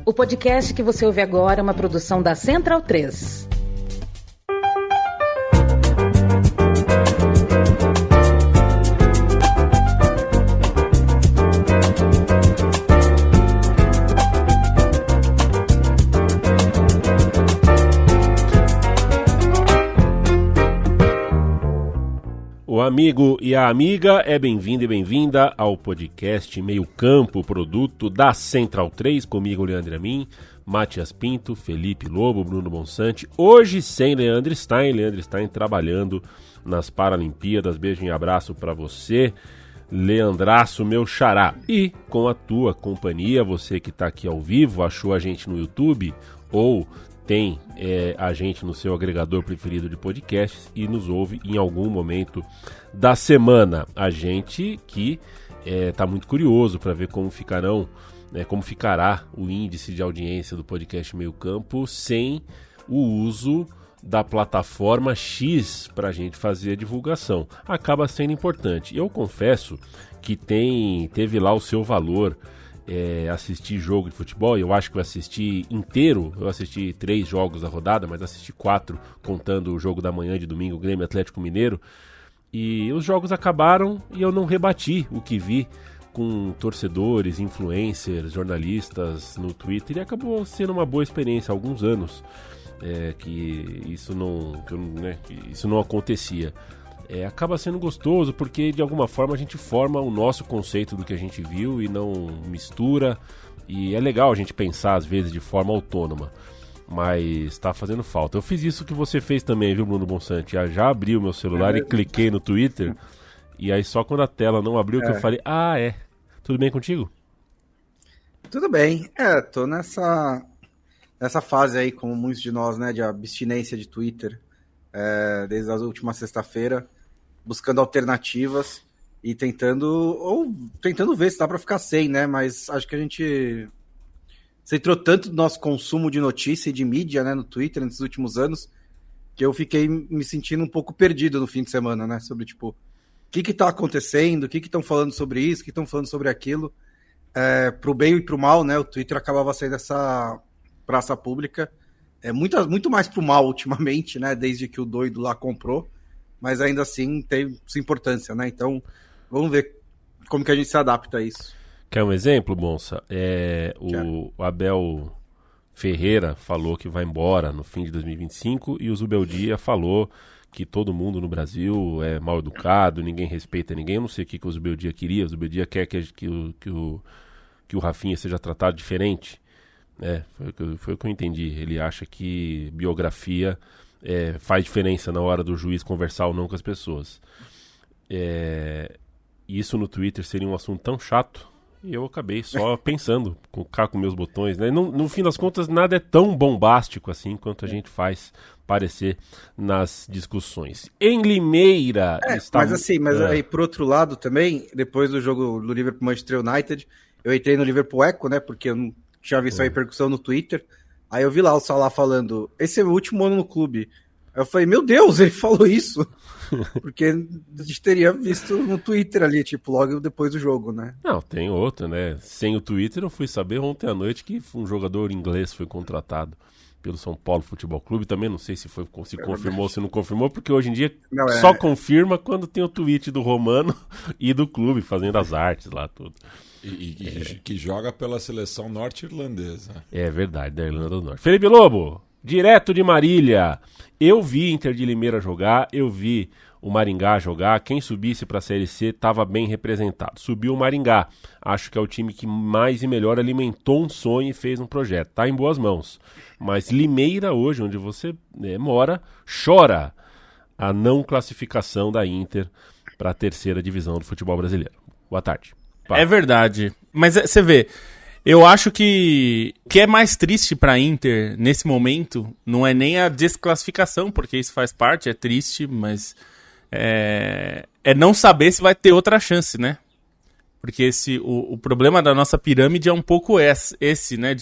O podcast que você ouve agora é uma produção da Central 3. O amigo e a amiga é bem-vindo e bem-vinda ao podcast Meio Campo, produto da Central 3, comigo Leandro Amin, Matias Pinto, Felipe Lobo, Bruno Bonsante, hoje sem Leandro Stein trabalhando nas Paralimpíadas. Beijo e abraço pra você, Leandraço, meu xará. E com a tua companhia, você que tá aqui ao vivo, achou a gente no YouTube ou tem a gente no seu agregador preferido de podcasts e nos ouve em algum momento da semana. A gente que está muito curioso para ver como ficará o índice de audiência do podcast Meio Campo sem o uso da plataforma X para a gente fazer a divulgação. Acaba sendo importante. Eu confesso que teve lá o seu valor assistir jogo de futebol. Eu acho que eu assisti inteiro, eu assisti 3 jogos da rodada, mas assisti 4 contando o jogo da manhã de domingo, Grêmio Atlético Mineiro, e os jogos acabaram e eu não rebati o que vi com torcedores, influencers, jornalistas no Twitter, e acabou sendo uma boa experiência há alguns anos que isso não acontecia. Acaba sendo gostoso porque de alguma forma a gente forma o nosso conceito do que a gente viu e não mistura, e é legal a gente pensar às vezes de forma autônoma, mas tá fazendo falta. Eu fiz isso que você fez também, viu, Bruno Bonsante? Já abri o meu celular e cliquei no Twitter, e aí só quando a tela não abriu que eu falei, tudo bem contigo? Tudo bem, tô nessa fase aí, como muitos de nós, né, de abstinência de Twitter, desde a última sexta-feira, buscando alternativas e tentando ver se dá para ficar sem, né? Mas acho que a gente centrou tanto no nosso consumo de notícia e de mídia, né, no Twitter nesses últimos anos, que eu fiquei me sentindo um pouco perdido no fim de semana, né? Sobre, tipo, o que tá acontecendo, o que estão falando sobre isso, o que estão falando sobre aquilo. Pro bem e pro mal, né? O Twitter acabava sendo essa praça pública. Muito mais pro mal ultimamente, né? Desde que o doido lá comprou, mas ainda assim tem sua importância, né? Então, vamos ver como que a gente se adapta a isso. Quer um exemplo, Bonsa? O Abel Ferreira falou que vai embora no fim de 2025 e o Zubeldia falou que todo mundo no Brasil é mal educado, ninguém respeita ninguém. Eu não sei o que o Zubeldia queria. O Zubeldia quer que o Rafinha seja tratado diferente. Foi o que eu entendi. Ele acha que biografia faz diferença na hora do juiz conversar ou não com as pessoas. Isso no Twitter seria um assunto tão chato, e eu acabei só pensando, com meus botões, né? No fim das contas, nada é tão bombástico assim quanto a gente faz parecer nas discussões. Em Limeira está... Mas aí, por outro lado também, depois do jogo do Liverpool-Manchester United, eu entrei no Liverpool Echo, né? Porque eu não tinha visto a repercussão no Twitter. Aí eu vi lá o Salah falando, esse é o último ano no clube. Aí eu falei, meu Deus, ele falou isso. Porque a gente teria visto no Twitter ali, tipo, logo depois do jogo, né? Não, tem outro, né? Sem o Twitter, eu fui saber ontem à noite que um jogador inglês foi contratado pelo São Paulo Futebol Clube. Também não sei se confirmou ou se não confirmou, porque hoje em dia só confirma quando tem o tweet do Romano e do clube fazendo as artes lá, tudo. Que joga pela seleção norte-irlandesa. É verdade, da Irlanda do Norte. Felipe Lobo, direto de Marília. Eu vi Inter de Limeira jogar, eu vi o Maringá jogar. Quem subisse para a Série C estava bem representado. Subiu o Maringá. Acho que é o time que mais e melhor alimentou um sonho e fez um projeto. Está em boas mãos. Mas Limeira, hoje, onde você mora, chora a não classificação da Inter para a terceira divisão do futebol brasileiro. Boa tarde. É verdade. Mas você vê, eu acho que o que é mais triste pra Inter nesse momento não é nem a desclassificação, porque isso faz parte, é triste, mas é não saber se vai ter outra chance, né? Porque o problema da nossa pirâmide é um pouco esse, né?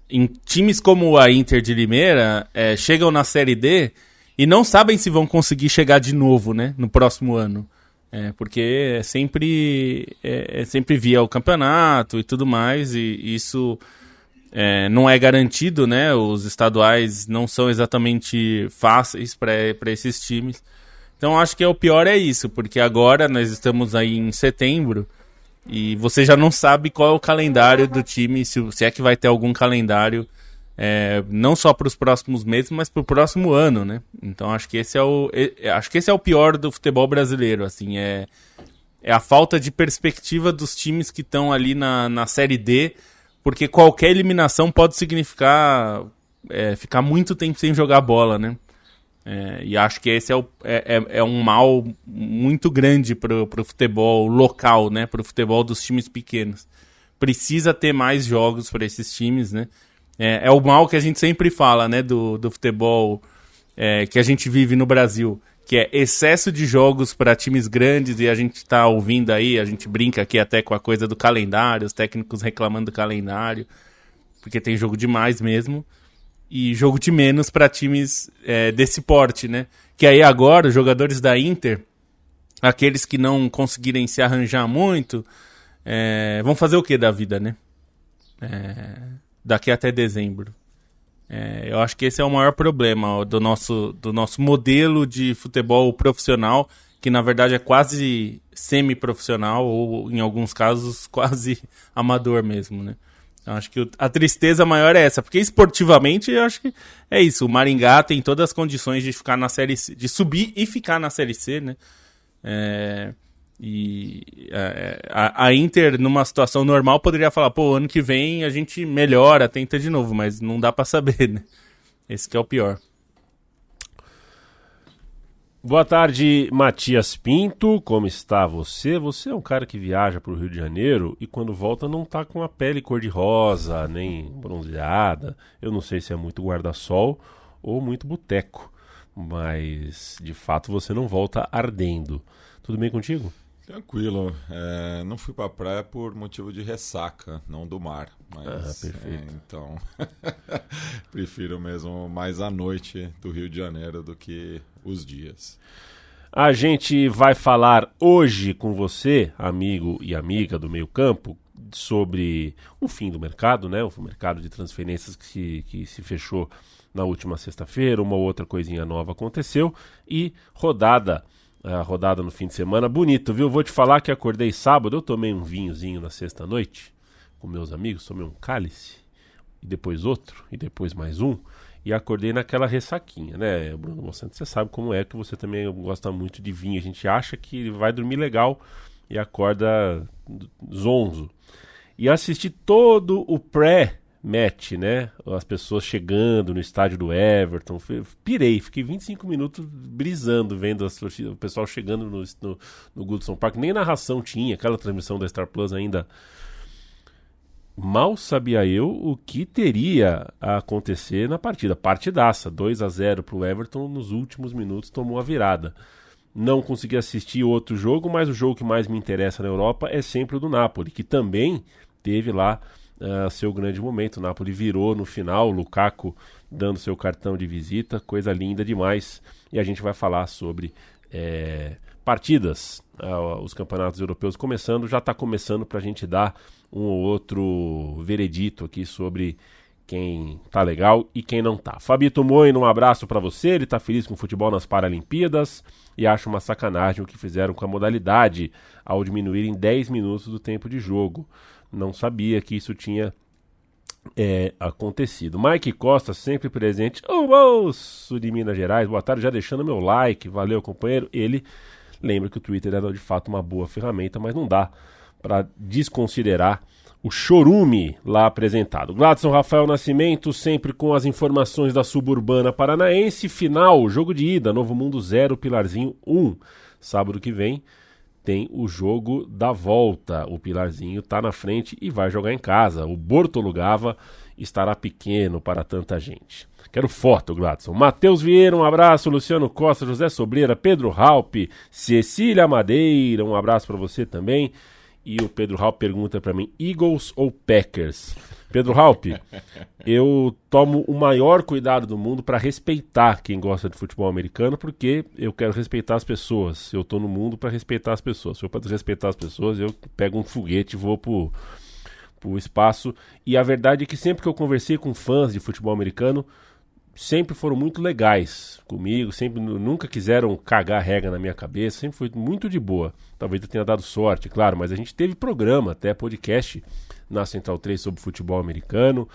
Em times como a Inter de Limeira, chegam na Série D e não sabem se vão conseguir chegar de novo, né? No próximo ano. Porque é sempre via o campeonato e tudo mais, e isso não é garantido, né? Os estaduais não são exatamente fáceis para esses times. Então acho que o pior é isso, porque agora nós estamos aí em setembro e você já não sabe qual é o calendário do time, se é que vai ter algum calendário, não só para os próximos meses, mas para o próximo ano, né? Então acho que esse é o pior do futebol brasileiro, assim, é a falta de perspectiva dos times que estão ali na Série D, porque qualquer eliminação pode significar ficar muito tempo sem jogar bola, né? E acho que esse é um mal muito grande pro futebol local, né? Pro futebol dos times pequenos. Precisa ter mais jogos para esses times, né? É o mal que a gente sempre fala, né? Do futebol que a gente vive no Brasil, que é excesso de jogos para times grandes, e a gente tá ouvindo aí, a gente brinca aqui até com a coisa do calendário, os técnicos reclamando do calendário, porque tem jogo demais mesmo. E jogo de menos para times desse porte, né? Que aí agora os jogadores da Inter, aqueles que não conseguirem se arranjar muito, vão fazer o que da vida, né? Daqui até dezembro. Eu acho que esse é o maior problema do nosso modelo de futebol profissional, que na verdade é quase semi-profissional, ou em alguns casos quase amador mesmo, né? Acho que a tristeza maior é essa, porque esportivamente eu acho que é isso. O Maringá tem todas as condições de ficar na Série C, de subir e ficar na Série C, né? A Inter, numa situação normal, poderia falar, ano que vem a gente melhora, tenta de novo, mas não dá pra saber, né? Esse que é o pior. Boa tarde, Matias Pinto, como está você? Você é um cara que viaja para o Rio de Janeiro e quando volta não tá com a pele cor-de-rosa, nem bronzeada. Eu não sei se é muito guarda-sol ou muito boteco, mas de fato você não volta ardendo. Tudo bem contigo? Tranquilo. Não fui pra praia por motivo de ressaca, não do mar. Mas, perfeito. Então, prefiro mesmo mais a noite do Rio de Janeiro do que os dias. A gente vai falar hoje com você, amigo e amiga do Meio Campo, sobre o fim do mercado, né? O mercado de transferências que se fechou na última sexta-feira, uma outra coisinha nova aconteceu e a rodada no fim de semana, bonito, viu? Vou te falar que acordei sábado, eu tomei um vinhozinho na sexta-noite com meus amigos, tomei um cálice, e depois outro, e depois mais um, e acordei naquela ressaquinha, né, Bruno Monsanto? Você sabe como é, que você também gosta muito de vinho, a gente acha que vai dormir legal e acorda zonzo. E assisti todo o pré-match, né, as pessoas chegando no estádio do Everton, pirei, fiquei 25 minutos brisando, vendo o pessoal chegando no Goodson Park, nem narração tinha, aquela transmissão da Star Plus ainda. Mal sabia eu o que teria a acontecer na partida, partidaça, 2-0 para o Everton, nos últimos minutos tomou a virada. Não consegui assistir outro jogo, mas o jogo que mais me interessa na Europa é sempre o do Napoli, que também teve lá seu grande momento. O Napoli virou no final, o Lukaku dando seu cartão de visita, coisa linda demais. E a gente vai falar sobre partidas, os campeonatos europeus começando, já está começando para a gente dar um ou outro veredito aqui sobre quem tá legal e quem não tá. Fabito Moino, um abraço para você, ele tá feliz com o futebol nas Paralimpíadas e acha uma sacanagem o que fizeram com a modalidade ao diminuir em 10 minutos do tempo de jogo. Não sabia que isso tinha acontecido. Mike Costa, sempre presente, o moço de Minas Gerais, boa tarde, já deixando meu like, valeu companheiro. Ele lembra que o Twitter era de fato uma boa ferramenta, mas não dá para desconsiderar o chorume lá apresentado. Gladson Rafael Nascimento, sempre com as informações da Suburbana Paranaense. Final, jogo de ida, Novo Mundo 0, Pilarzinho 1. Sábado que vem tem o jogo da volta. O Pilarzinho está na frente e vai jogar em casa. O Bortolugava estará pequeno para tanta gente. Quero foto, Gladson. Matheus Vieira, um abraço. Luciano Costa, José Sobreira, Pedro Halpe, Cecília Madeira, um abraço para você também. E o Pedro Hall pergunta para mim, Eagles ou Packers? Pedro Halpe, eu tomo o maior cuidado do mundo para respeitar quem gosta de futebol americano, porque eu quero respeitar as pessoas. Eu tô no mundo para respeitar as pessoas. Se eu para respeitar as pessoas, eu pego um foguete e vou pro espaço. E a verdade é que sempre que eu conversei com fãs de futebol americano, sempre foram muito legais comigo, sempre nunca quiseram cagar regra na minha cabeça, sempre foi muito de boa. Talvez eu tenha dado sorte, claro, mas a gente teve programa, até podcast na Central 3 sobre futebol americano.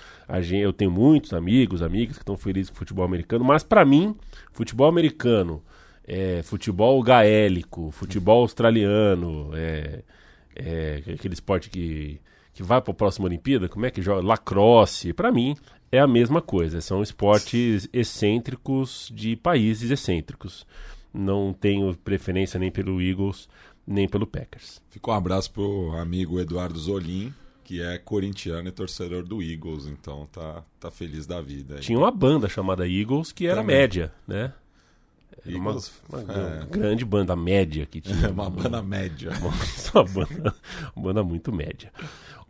Eu tenho muitos amigos, amigas que estão felizes com futebol americano, mas para mim, futebol americano, futebol gaélico, futebol australiano, aquele esporte que vai para a próxima Olimpíada, como é que joga? Lacrosse, para mim é a mesma coisa, são esportes excêntricos de países excêntricos. Não tenho preferência nem pelo Eagles, nem pelo Packers. Fica um abraço pro amigo Eduardo Zolim, que é corintiano e torcedor do Eagles, então tá feliz da vida. Tinha uma banda chamada Eagles que era também. Média, né? Eagles, uma grande banda média que tinha. Uma banda média. Uma banda muito média.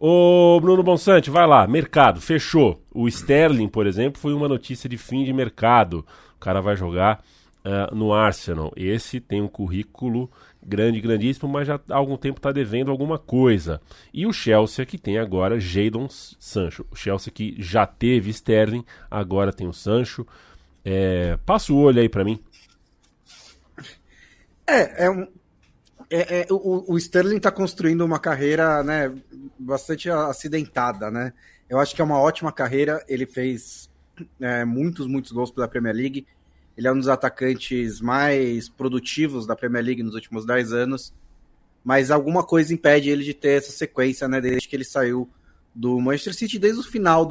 Ô Bruno Bonsante, vai lá, mercado, fechou. O Sterling, por exemplo, foi uma notícia de fim de mercado. O cara vai jogar no Arsenal. Esse tem um currículo grandíssimo, mas já há algum tempo está devendo alguma coisa. E o Chelsea, que tem agora Jadon Sancho. O Chelsea que já teve Sterling, agora tem o Sancho. Passa o olho aí para mim. O Sterling está construindo uma carreira, né, bastante acidentada, né? Eu acho que é uma ótima carreira. Ele fez muitos gols pela Premier League. Ele é um dos atacantes mais produtivos da Premier League nos últimos 10 anos. Mas alguma coisa impede ele de ter essa sequência, né, desde que ele saiu do Manchester City, desde o final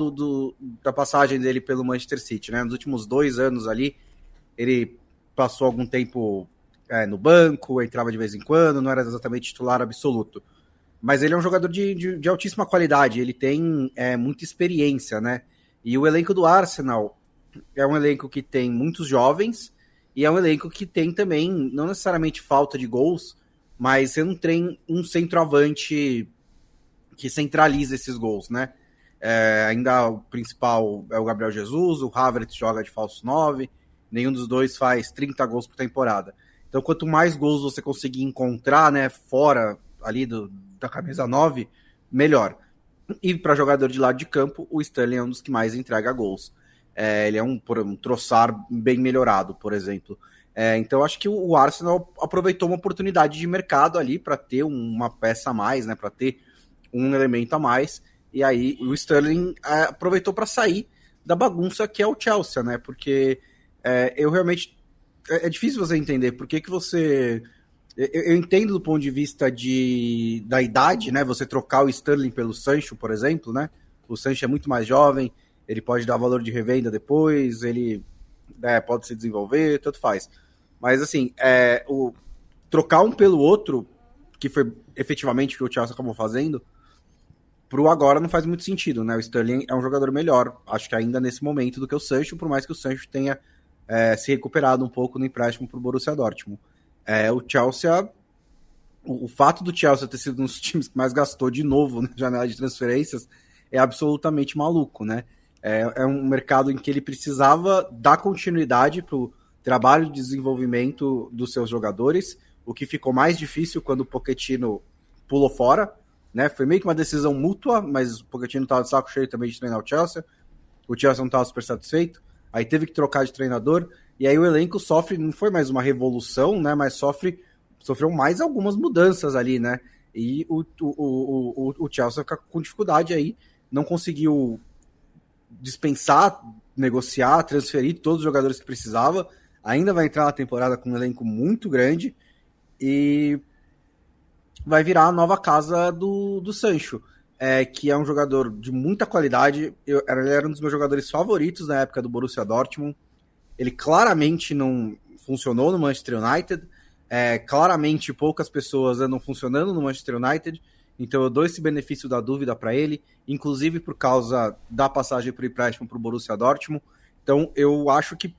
da passagem dele pelo Manchester City, né? Nos últimos 2 anos ali, ele passou algum tempo no banco, entrava de vez em quando, não era exatamente titular absoluto. Mas ele é um jogador de altíssima qualidade, ele tem muita experiência, né? E o elenco do Arsenal é um elenco que tem muitos jovens, e é um elenco que tem também, não necessariamente falta de gols, mas você não tem um centroavante que centraliza esses gols, né? Ainda o principal é o Gabriel Jesus, o Havertz joga de falso 9, nenhum dos dois faz 30 gols por temporada. Então, quanto mais gols você conseguir encontrar, né, fora ali da camisa 9, melhor. E para jogador de lado de campo, o Sterling é um dos que mais entrega gols. Ele é um Trossard bem melhorado, por exemplo. Então, acho que o Arsenal aproveitou uma oportunidade de mercado ali para ter uma peça a mais, né, para ter um elemento a mais. E aí o Sterling aproveitou para sair da bagunça que é o Chelsea, né? Porque eu realmente... É difícil você entender por que você... Eu entendo do ponto de vista da idade, né? Você trocar o Sterling pelo Sancho, por exemplo, né? O Sancho é muito mais jovem, ele pode dar valor de revenda depois, ele pode se desenvolver, tanto faz. Mas, assim, trocar um pelo outro, que foi efetivamente o que o Chelsea acabou fazendo, pro agora não faz muito sentido, né? O Sterling é um jogador melhor, acho que ainda nesse momento, do que o Sancho, por mais que o Sancho tenha se recuperado um pouco no empréstimo pro Borussia Dortmund. O Chelsea, o fato do Chelsea ter sido um dos times que mais gastou de novo na janela de transferências é absolutamente maluco, né? É um mercado em que ele precisava dar continuidade pro trabalho de desenvolvimento dos seus jogadores, o que ficou mais difícil quando o Pochettino pulou fora, né? Foi meio que uma decisão mútua, mas o Pochettino estava de saco cheio também de treinar o Chelsea não estava super satisfeito, aí teve que trocar de treinador, e aí o elenco sofre, não foi mais uma revolução, né? Mas sofreu mais algumas mudanças ali, né? E o Chelsea fica com dificuldade aí, não conseguiu dispensar, negociar, transferir todos os jogadores que precisava, ainda vai entrar na temporada com um elenco muito grande e vai virar a nova casa do Sancho, que é um jogador de muita qualidade. Ele era um dos meus jogadores favoritos na época do Borussia Dortmund. Ele claramente não funcionou no Manchester United, claramente poucas pessoas andam funcionando no Manchester United, então eu dou esse benefício da dúvida para ele, inclusive por causa da passagem por empréstimo para o Borussia Dortmund. Então eu acho que,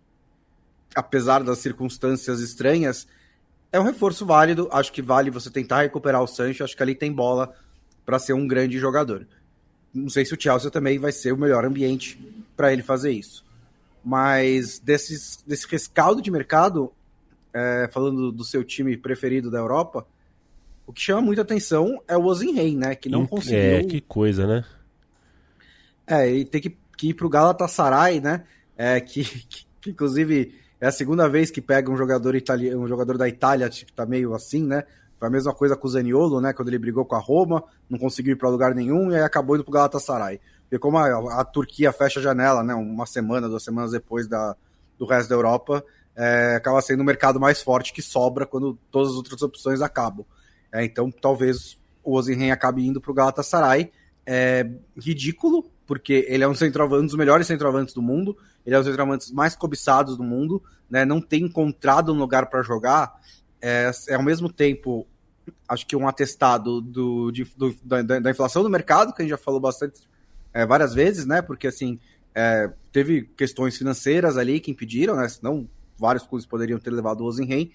apesar das circunstâncias estranhas, é um reforço válido. Acho que vale você tentar recuperar o Sancho, acho que ali tem bola para ser um grande jogador. não sei se o Chelsea também vai ser o melhor ambiente para ele fazer isso. Mas desse rescaldo de mercado, falando do seu time preferido da Europa, o que chama muita atenção é o Osimhen, né? Que não conseguiu... que coisa, né? Ele tem que ir pro Galatasaray, né? Que inclusive é a segunda vez que pega um jogador da Itália, que tá meio assim, né? Foi a mesma coisa com o Zaniolo, né? Quando ele brigou com a Roma, não conseguiu ir para lugar nenhum e aí acabou indo pro Galatasaray. E como a Turquia fecha a janela, né? Uma semana, 2 semanas depois do resto da Europa, acaba sendo o mercado mais forte que sobra quando todas as outras opções acabam. Então, talvez o Osimhen acabe indo pro Galatasaray. É ridículo, porque ele é um dos melhores centroavantes do mundo, ele é um dos centroavantes mais cobiçados do mundo, né? Não tem encontrado um lugar para jogar. Ao mesmo tempo, acho que um atestado da inflação do mercado, que a gente já falou bastante várias vezes, né? Porque assim, teve questões financeiras ali que impediram, né? Senão vários clubes poderiam ter levado o Osimhen,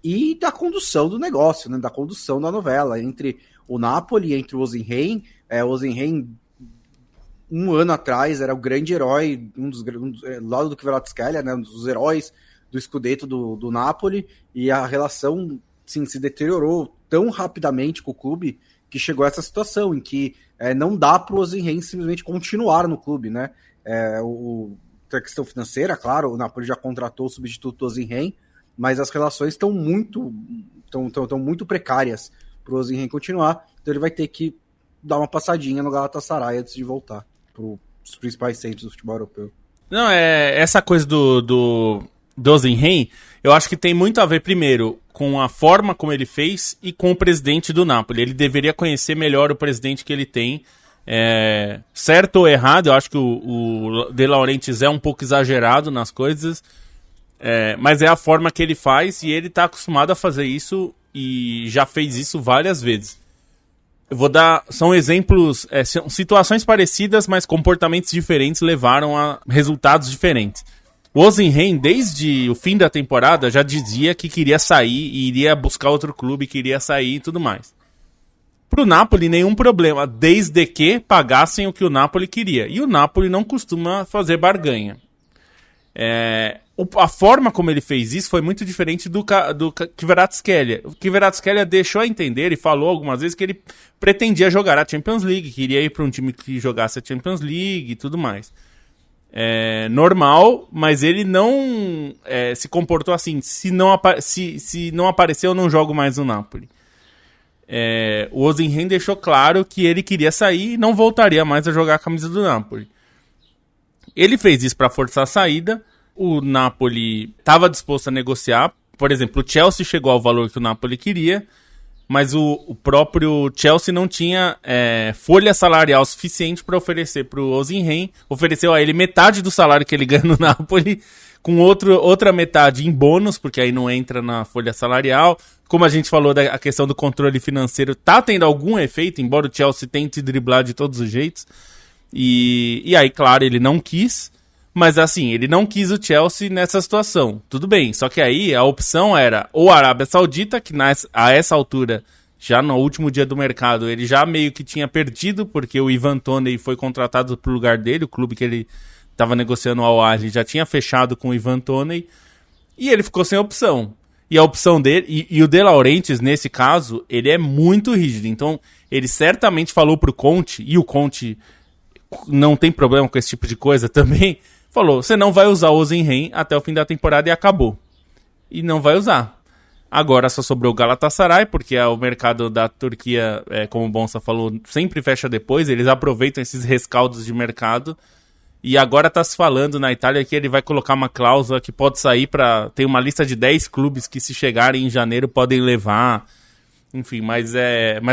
e da condução do negócio, né? Da condução da novela entre o Napoli, entre o Osimhen. O Osimhen, um ano atrás, era o grande herói, lado do Kvaratskhelia, né? Um dos heróis do Scudetto do Napoli, e a relação sim, se deteriorou tão rapidamente com o clube que chegou a essa situação em que não dá para o Osimhen simplesmente continuar no clube, né? A questão financeira, claro, o Napoli já contratou o substituto do Osimhen, mas as relações estão muito precárias para o Osimhen continuar, então ele vai ter que dar uma passadinha no Galatasaray antes de voltar para os principais centros do futebol europeu. Não, essa coisa do Osimhen, eu acho que tem muito a ver, primeiro, com a forma como ele fez e com o presidente do Napoli. Ele deveria conhecer melhor o presidente que ele tem. Certo ou errado, eu acho que o De Laurentiis é um pouco exagerado nas coisas, mas é a forma que ele faz e ele está acostumado a fazer isso e já fez isso várias vezes. Eu vou dar... São exemplos... são situações parecidas, mas comportamentos diferentes levaram a resultados diferentes. O Osimhen, desde o fim da temporada, já dizia que queria sair e iria buscar outro clube, queria sair e tudo mais. Pro Napoli, nenhum problema, desde que pagassem o que o Napoli queria. E o Napoli não costuma fazer barganha. A forma como ele fez isso foi muito diferente do Kvaratskhelia. O Kvaratskhelia deixou a entender e falou algumas vezes que ele pretendia jogar a Champions League, queria ir para um time que jogasse a Champions League e tudo mais. Normal, mas ele não se comportou assim. Se não aparecer, eu não jogo mais no Napoli. O Osimhen deixou claro que ele queria sair e não voltaria mais a jogar a camisa do Napoli. Ele fez isso para forçar a saída. O Napoli estava disposto a negociar. Por exemplo, o Chelsea chegou ao valor que o Napoli queria, mas o próprio Chelsea não tinha folha salarial suficiente para oferecer para o Osimhen. Ofereceu a ele metade do salário que ele ganha no Napoli, com outra metade em bônus, porque aí não entra na folha salarial. Como a gente falou, a questão do controle financeiro tá tendo algum efeito, embora o Chelsea tente driblar de todos os jeitos. E aí, claro, ele não quis, mas assim, ele não quis o Chelsea nessa situação. Tudo bem, só que aí a opção era ou a Arábia Saudita, que a essa altura, já no último dia do mercado, ele já meio que tinha perdido, porque o Ivan Toney foi contratado pro lugar dele, o clube que ele estava negociando ao Al-Ahly já tinha fechado com o Ivan Toney, e ele ficou sem opção. E a opção dele, e o De Laurentiis, nesse caso, ele é muito rígido. Então, ele certamente falou pro Conte, e o Conte não tem problema com esse tipo de coisa também, falou, você não vai usar o Osimhen até o fim da temporada e acabou. E não vai usar. Agora só sobrou o Galatasaray, porque o mercado da Turquia, como o Bonsa falou, sempre fecha depois, eles aproveitam esses rescaldos de mercado. E agora está se falando na Itália que ele vai colocar uma cláusula que pode sair para... Tem uma lista de 10 clubes que, se chegarem em janeiro, podem levar. Enfim, mas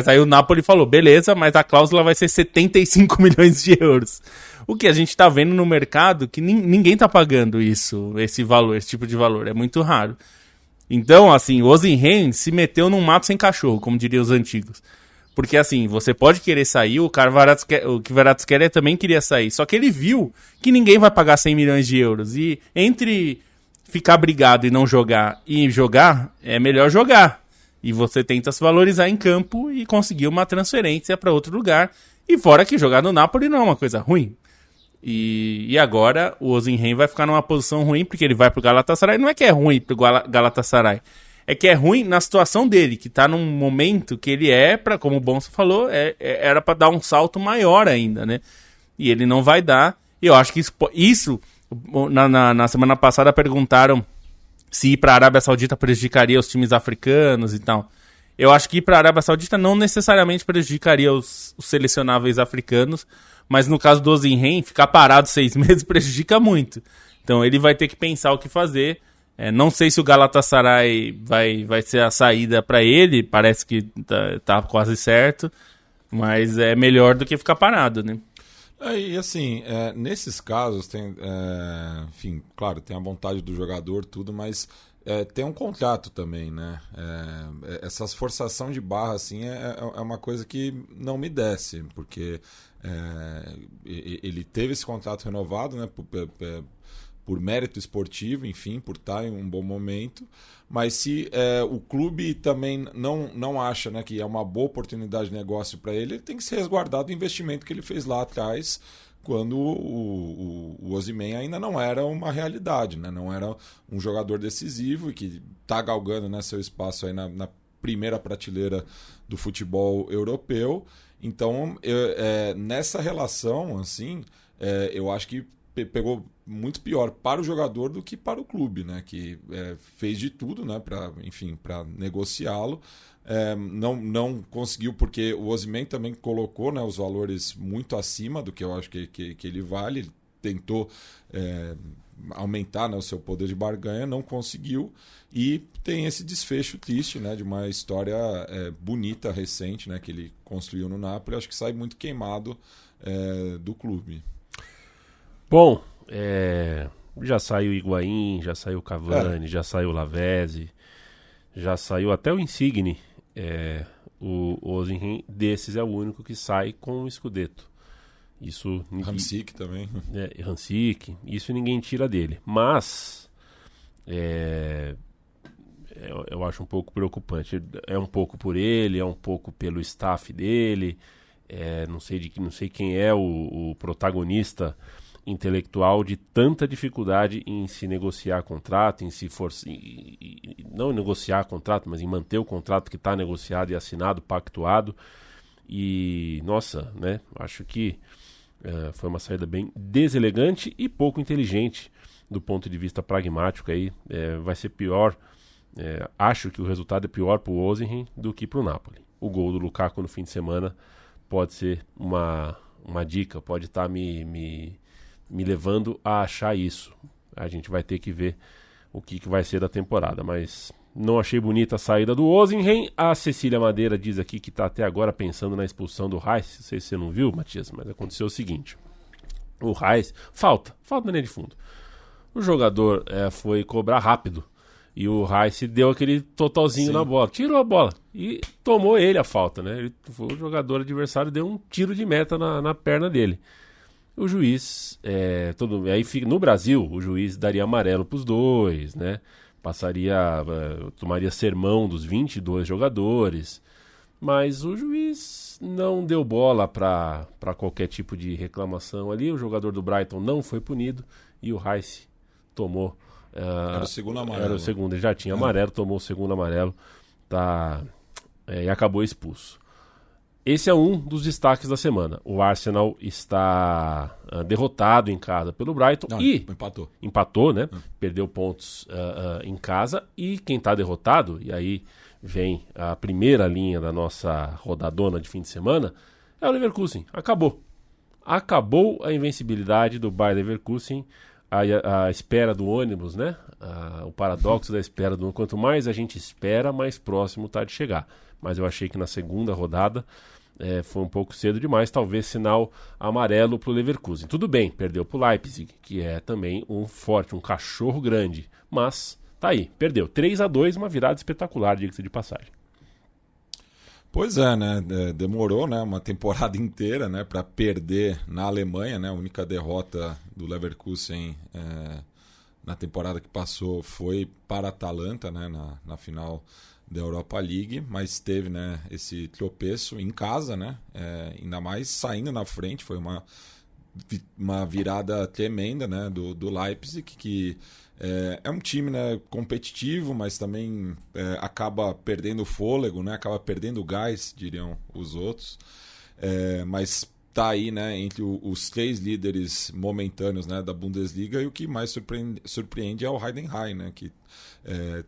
aí o Napoli falou, beleza, mas a cláusula vai ser 75 milhões de euros. O que a gente está vendo no mercado, que ninguém está pagando esse valor, esse tipo de valor. É muito raro. Então, assim, o Osimhen se meteu num mato sem cachorro, como diriam os antigos. Porque, assim, você pode querer sair, o Kvaratskhelia também queria sair. Só que ele viu que ninguém vai pagar 100 milhões de euros. E entre ficar brigado e não jogar e jogar, é melhor jogar. E você tenta se valorizar em campo e conseguir uma transferência para outro lugar. E fora que jogar no Napoli não é uma coisa ruim. E agora o Osimhen vai ficar numa posição ruim, porque ele vai pro Galatasaray. Não é que é ruim pro Galatasaray, é que é ruim na situação dele, que tá num momento que ele como o Bonsa falou, era pra dar um salto maior ainda, né? E ele não vai dar. E eu acho que isso na semana passada perguntaram se ir pra Arábia Saudita prejudicaria os times africanos e tal. Eu acho que ir pra Arábia Saudita não necessariamente prejudicaria os selecionáveis africanos, mas no caso do Osimhen, ficar parado 6 meses prejudica muito. Então ele vai ter que pensar o que fazer. Não sei se o Galatasaray vai ser a saída para ele, parece que tá quase certo, mas é melhor do que ficar parado, né? E assim, nesses casos, enfim, claro, tem a vontade do jogador, tudo, mas tem um contrato também, né? Essas forçação de barra, assim, é uma coisa que não me desce, porque ele teve esse contrato renovado, né? Por mérito esportivo, enfim, por estar em um bom momento, mas se o clube também não acha, né, que é uma boa oportunidade de negócio para ele tem que se resguardar do investimento que ele fez lá atrás, quando o Osimhen ainda não era uma realidade, né, não era um jogador decisivo e que está galgando, né, seu espaço aí na primeira prateleira do futebol europeu. Então, nessa relação, assim, eu acho que pegou muito pior para o jogador do que para o clube, né? Que fez de tudo, né? Para negociá-lo. Não conseguiu, porque o Osimhen também colocou, né, os valores muito acima do que eu acho que ele vale. Ele tentou aumentar, né, o seu poder de barganha, não conseguiu. E tem esse desfecho triste, né, de uma história bonita, recente, né, que ele construiu no Napoli. Acho que sai muito queimado do clube. Bom, já saiu o Higuaín, já saiu o Cavani, já saiu o Lavezzi, já saiu até o Insigne. O Osimhen desses é o único que sai com o Scudetto. Isso Hamsik também. Hamsik, isso ninguém tira dele. Mas eu acho um pouco preocupante. É um pouco por ele, é um pouco pelo staff dele. Não sei quem é o protagonista intelectual de tanta dificuldade em se negociar contrato, em se forçar, não negociar contrato, mas em manter o contrato que está negociado e assinado, pactuado. E, nossa, né, acho que foi uma saída bem deselegante e pouco inteligente do ponto de vista pragmático. Aí vai ser pior, acho que o resultado é pior para o Osimhen do que para o Napoli. O gol do Lukaku no fim de semana pode ser uma dica, pode estar me levando a achar isso. A gente vai ter que ver o que vai ser da temporada, mas não achei bonita a saída do Osimhen. A Cecília Madeira diz aqui que está até agora pensando na expulsão do Reis. Não sei se você não viu, Matias, mas aconteceu o seguinte: o Reis, falta na linha de fundo. O jogador foi cobrar rápido e o Reis deu aquele totalzinho na bola, tirou a bola e tomou ele a falta, né? O jogador adversário deu um tiro de meta na perna dele. O juiz, no Brasil, o juiz daria amarelo para os dois, né? Tomaria sermão dos 22 jogadores, mas o juiz não deu bola para qualquer tipo de reclamação ali. O jogador do Brighton não foi punido e o Reis tomou. Era o segundo amarelo. Era o segundo, ele já tinha amarelo, tomou o segundo amarelo e acabou expulso. Esse é um dos destaques da semana. O Arsenal está derrotado em casa pelo Brighton. Empatou, né? Perdeu pontos em casa. E quem está derrotado, e aí vem a primeira linha da nossa rodadona de fim de semana, é o Leverkusen. Acabou a invencibilidade do Bayer Leverkusen, a espera do ônibus, né? O paradoxo da espera do ônibus. Quanto mais a gente espera, mais próximo está de chegar. Mas eu achei que na segunda rodada foi um pouco cedo demais, talvez sinal amarelo para o Leverkusen. Tudo bem, perdeu para o Leipzig, que é também um cachorro grande, mas tá aí, perdeu 3-2, uma virada espetacular, diga-se de passagem. Pois é, né? Demorou, né, uma temporada inteira, né, para perder na Alemanha, né? A única derrota do Leverkusen na temporada que passou foi para a Atalanta, né, na final da Europa League, mas teve, né, esse tropeço em casa, né, ainda mais saindo na frente. Foi uma virada tremenda, né, do Leipzig, que é um time, né, competitivo, mas também acaba perdendo o fôlego, né, acaba perdendo o gás, diriam os outros, mas está aí, né, entre os 3 líderes momentâneos, né, da Bundesliga, e o que mais surpreende é o Heidenheim, né, que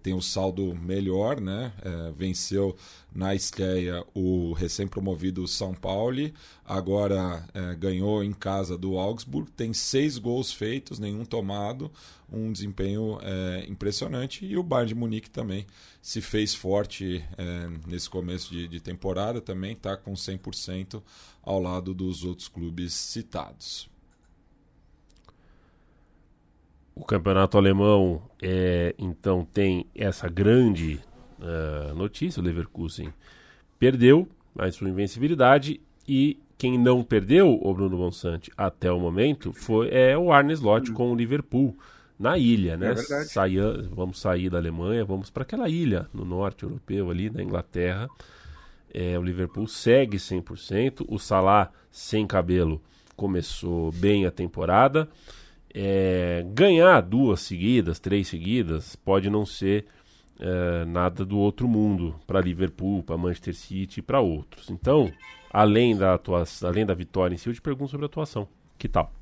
tem um saldo melhor, né, venceu na estreia o recém-promovido São Paulo, agora ganhou em casa do Augsburg, tem 6 gols feitos, nenhum tomado, um desempenho impressionante, e o Bayern de Munique também se fez forte nesse começo de temporada, também está com 100% ao lado dos outros clubes citados. O campeonato alemão então tem essa grande notícia: o Leverkusen perdeu a sua invencibilidade, e quem não perdeu, o Bruno Bonsante, até o momento é o Arne Slot com o Liverpool na ilha, né? Vamos sair da Alemanha, vamos para aquela ilha no norte europeu ali, na Inglaterra. O Liverpool segue 100%, o Salah sem cabelo começou bem a temporada. Ganhar 2 seguidas, 3 seguidas, pode não ser nada do outro mundo para Liverpool, para Manchester City e para outros. Então, além da vitória em si, eu te pergunto sobre a atuação. Que tal?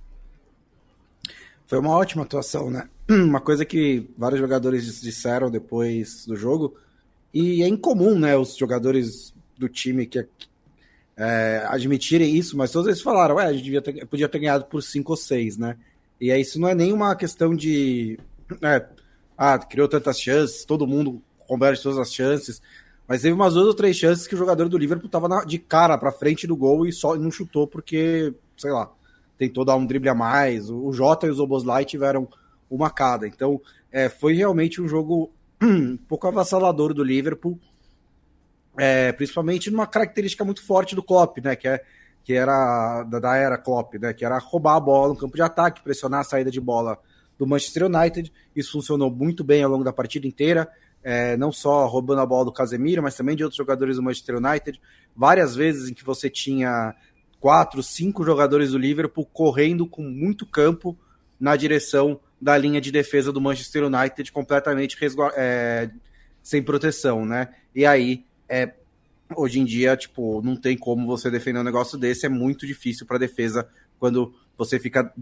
Foi uma ótima atuação, né? Uma coisa que vários jogadores disseram depois do jogo, e é incomum, né, os jogadores do time que admitirem isso, mas todos eles falaram, a gente podia ter ganhado por 5 ou 6, né? E aí isso não é nenhuma questão de criou tantas chances, todo mundo converte todas as chances, mas teve umas 2 ou 3 chances que o jogador do Liverpool estava de cara para frente do gol e só não chutou porque, sei lá, tentou dar um drible a mais. O Jota e o Szoboszlai tiveram uma cada. Então, foi realmente um jogo um pouco avassalador do Liverpool, principalmente numa característica muito forte do Klopp, né, que era da era Klopp, né, que era roubar a bola no campo de ataque, pressionar a saída de bola do Manchester United. Isso funcionou muito bem ao longo da partida inteira, não só roubando a bola do Casemiro, mas também de outros jogadores do Manchester United. Várias vezes em que você tinha 4, 5 jogadores do Liverpool correndo com muito campo na direção da linha de defesa do Manchester United, completamente sem proteção, né? E aí, hoje em dia, tipo, não tem como você defender um negócio desse, é muito difícil para a defesa quando você fica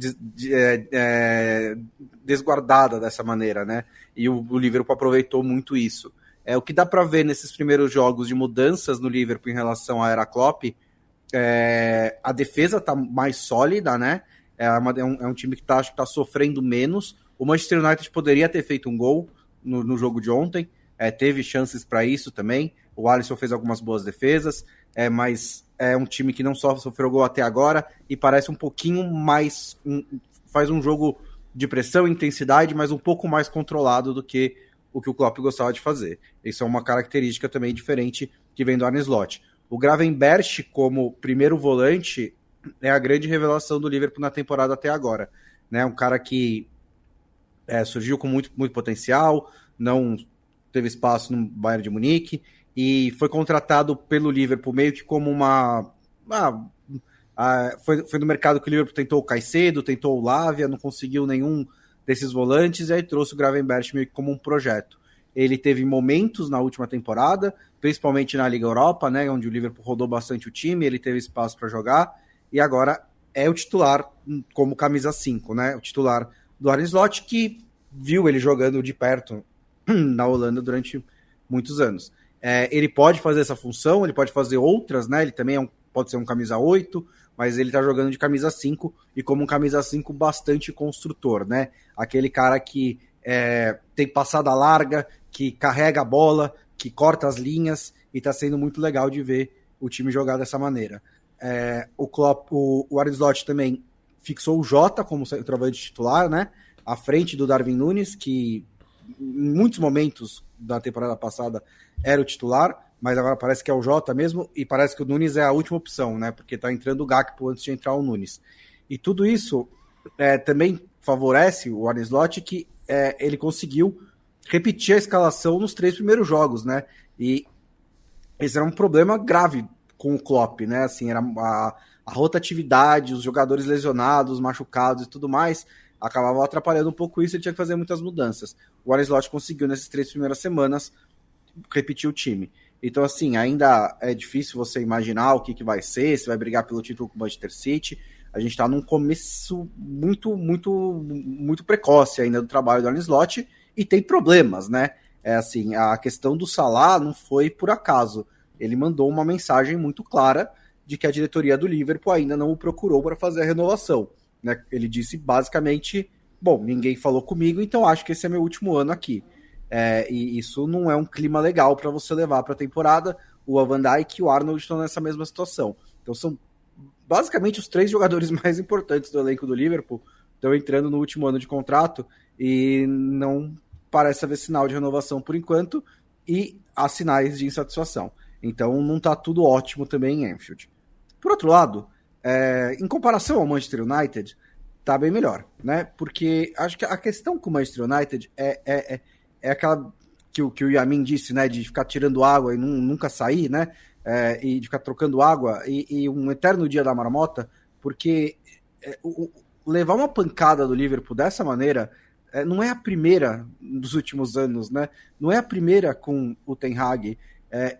desguardada dessa maneira, né? E o Liverpool aproveitou muito isso. O que dá para ver nesses primeiros jogos de mudanças no Liverpool em relação à era Klopp, a defesa tá mais sólida, né? É um time que tá sofrendo menos. O Manchester United poderia ter feito um gol no jogo de ontem, teve chances para isso também. O Alisson fez algumas boas defesas, mas é um time que não só sofreu gol até agora e parece um pouquinho mais... faz um jogo de pressão e intensidade, mas um pouco mais controlado do que o Klopp gostava de fazer. Isso é uma característica também diferente que vem do Arne Slot. O Gravenberch, como primeiro volante, é a grande revelação do Liverpool na temporada até agora, né? Um cara que surgiu com muito, muito potencial, não teve espaço no Bayern de Munique e foi contratado pelo Liverpool meio que como foi no mercado que o Liverpool tentou o Caicedo, tentou o Lavia, não conseguiu nenhum desses volantes, e aí trouxe o Gravenberch meio que como um projeto. Ele teve momentos na última temporada, principalmente na Liga Europa, né, onde o Liverpool rodou bastante o time, ele teve espaço para jogar, e agora é o titular como camisa 5, né, o titular do Arne Slot, que viu ele jogando de perto na Holanda durante muitos anos. Ele pode fazer essa função, ele pode fazer outras, né, ele também pode ser um camisa 8, mas ele tá jogando de camisa 5, e como um camisa 5 bastante construtor, né, aquele cara que tem passada larga, que carrega a bola, que corta as linhas, e tá sendo muito legal de ver o time jogar dessa maneira. O Arne Slot também fixou o Jota como centroavante titular, né, à frente do Darwin Núñez, que em muitos momentos da temporada passada era o titular, mas agora parece que é o Jota mesmo, e parece que o Núñez é a última opção, né, porque tá entrando o Gakpo antes de entrar o Núñez. E tudo isso também favorece o Arne Slot, que ele conseguiu repetir a escalação nos 3 primeiros jogos, né? E esse era um problema grave com o Klopp, né? Assim, era a rotatividade, os jogadores lesionados, machucados e tudo mais, acabavam atrapalhando um pouco isso, ele tinha que fazer muitas mudanças. O Arne Slot conseguiu, nessas 3 primeiras semanas, repetir o time. Então, assim, ainda é difícil você imaginar o que vai ser, se vai brigar pelo título com o Manchester City. A gente está num começo muito precoce ainda do trabalho do Arne Slot, e tem problemas, né? Assim, a questão do Salah não foi por acaso. Ele mandou uma mensagem muito clara de que a diretoria do Liverpool ainda não o procurou para fazer a renovação, né? Ele disse basicamente, bom, ninguém falou comigo, então acho que esse é meu último ano aqui. E isso não é um clima legal para você levar para a temporada. O Van Dijk e o Arnold estão nessa mesma situação. Então são basicamente os 3 jogadores mais importantes do elenco do Liverpool estão entrando no último ano de contrato e não parece haver sinal de renovação por enquanto, e há sinais de insatisfação. Então não está tudo ótimo também em Anfield. Por outro lado, em comparação ao Manchester United, está bem melhor, né? Porque acho que a questão com o Manchester United é aquela que o Yamin disse, né? De ficar tirando água e nunca sair, né? E de ficar trocando água e um eterno dia da marmota, porque levar uma pancada do Liverpool dessa maneira não é a primeira dos últimos anos, né? Não é a primeira com o Ten Hag.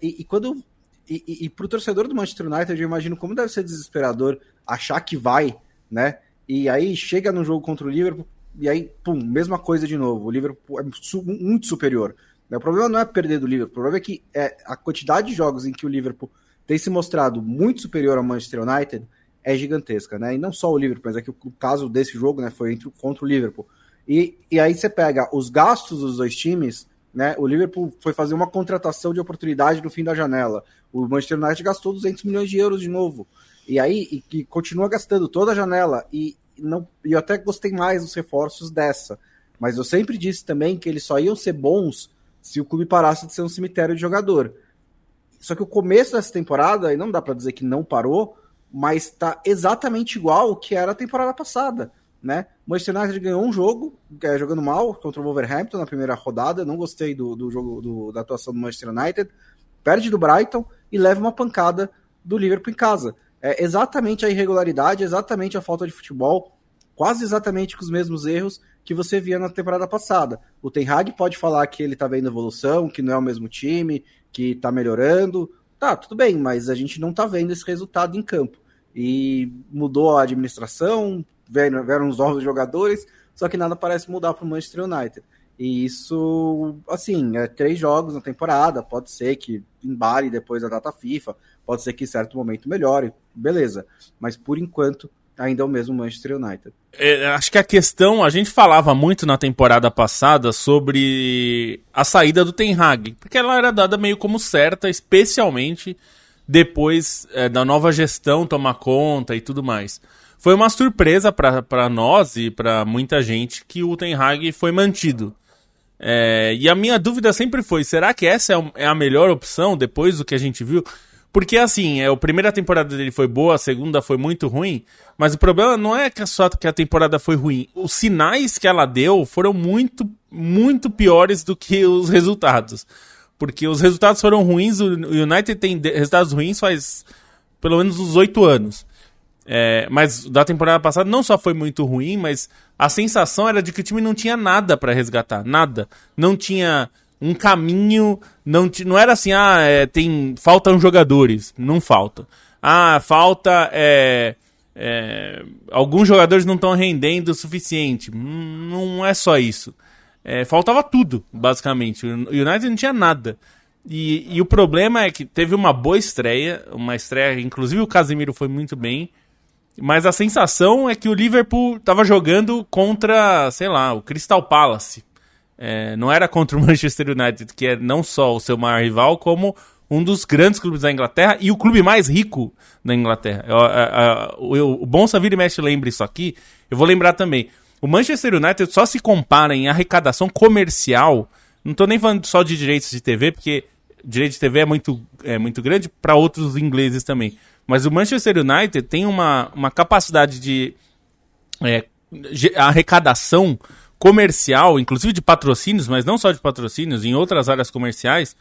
E para o torcedor do Manchester United, eu imagino como deve ser desesperador achar que vai, né? E aí chega no jogo contra o Liverpool e aí, pum, mesma coisa de novo. O Liverpool é muito superior. O problema não é perder do Liverpool, o problema é que a quantidade de jogos em que o Liverpool tem se mostrado muito superior ao Manchester United é gigantesca, né? E não só o Liverpool, mas é que o caso desse jogo, né, foi contra o Liverpool. E aí você pega os gastos dos 2 times, né? O Liverpool foi fazer uma contratação de oportunidade no fim da janela. O Manchester United gastou 200 milhões de euros de novo. E aí e continua gastando toda a janela. E eu até gostei mais dos reforços dessa. Mas eu sempre disse também que eles só iam ser bons se o clube parasse de ser um cemitério de jogador. Só que o começo dessa temporada, e não dá para dizer que não parou, mas está exatamente igual ao que era a temporada passada, né? O Manchester United ganhou um jogo, jogando mal, contra o Wolverhampton na primeira rodada. Não gostei do jogo da atuação do Manchester United. Perde do Brighton e leva uma pancada do Liverpool em casa. É exatamente a irregularidade, exatamente a falta de futebol, quase exatamente com os mesmos erros que você via na temporada passada. O Ten Hag pode falar que ele tá vendo evolução, que não é o mesmo time, que tá melhorando. Tá, tudo bem, mas a gente não tá vendo esse resultado em campo. E mudou a administração, vieram os novos jogadores, só que nada parece mudar para o Manchester United. E isso, assim, 3 jogos na temporada, pode ser que embale depois da data FIFA, pode ser que em certo momento melhore, beleza. Mas por enquanto, ainda é o mesmo Manchester United. Acho que a questão, a gente falava muito na temporada passada sobre a saída do Ten Hag, porque ela era dada meio como certa, especialmente depois da nova gestão tomar conta e tudo mais. Foi uma surpresa para nós e para muita gente que o Ten Hag foi mantido. E a minha dúvida sempre foi, será que essa é a melhor opção depois do que a gente viu? Porque assim, a primeira temporada dele foi boa, a segunda foi muito ruim, mas o problema não é só que a temporada foi ruim. Os sinais que ela deu foram muito, muito piores do que os resultados. Porque os resultados foram ruins, o United tem resultados ruins faz pelo menos uns 8 anos. Mas da temporada passada não só foi muito ruim, mas a sensação era de que o time não tinha nada para resgatar, nada. Não tinha um caminho, não era assim, faltam jogadores, não falta. Falta, alguns jogadores não estão rendendo o suficiente, não é só isso. Faltava tudo, basicamente. O United não tinha nada. E o problema é que teve uma boa estreia, inclusive o Casemiro foi muito bem, mas a sensação é que o Liverpool estava jogando contra, sei lá, o Crystal Palace. Não era contra o Manchester United, que é não só o seu maior rival, como um dos grandes clubes da Inglaterra e o clube mais rico da Inglaterra. O bom Savir e Mesh lembra isso aqui, eu vou lembrar também. O Manchester United só se compara em arrecadação comercial, não estou nem falando só de direitos de TV, porque direito de TV é muito grande para outros ingleses também. Mas o Manchester United tem uma capacidade de arrecadação comercial, inclusive de patrocínios, mas não só de patrocínios, em outras áreas comerciais,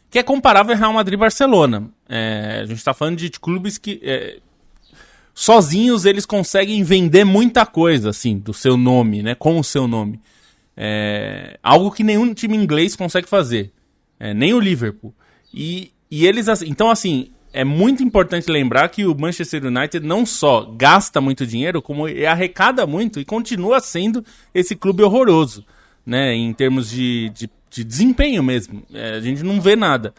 que é comparável ao Real Madrid e Barcelona. A gente está falando de clubes que sozinhos eles conseguem vender muita coisa, assim, do seu nome, né, com o seu nome. Algo que nenhum time inglês consegue fazer, nem o Liverpool. E eles, então, assim, é muito importante lembrar que o Manchester United não só gasta muito dinheiro, como arrecada muito e continua sendo esse clube horroroso, né, em termos de desempenho mesmo. A gente não vê nada.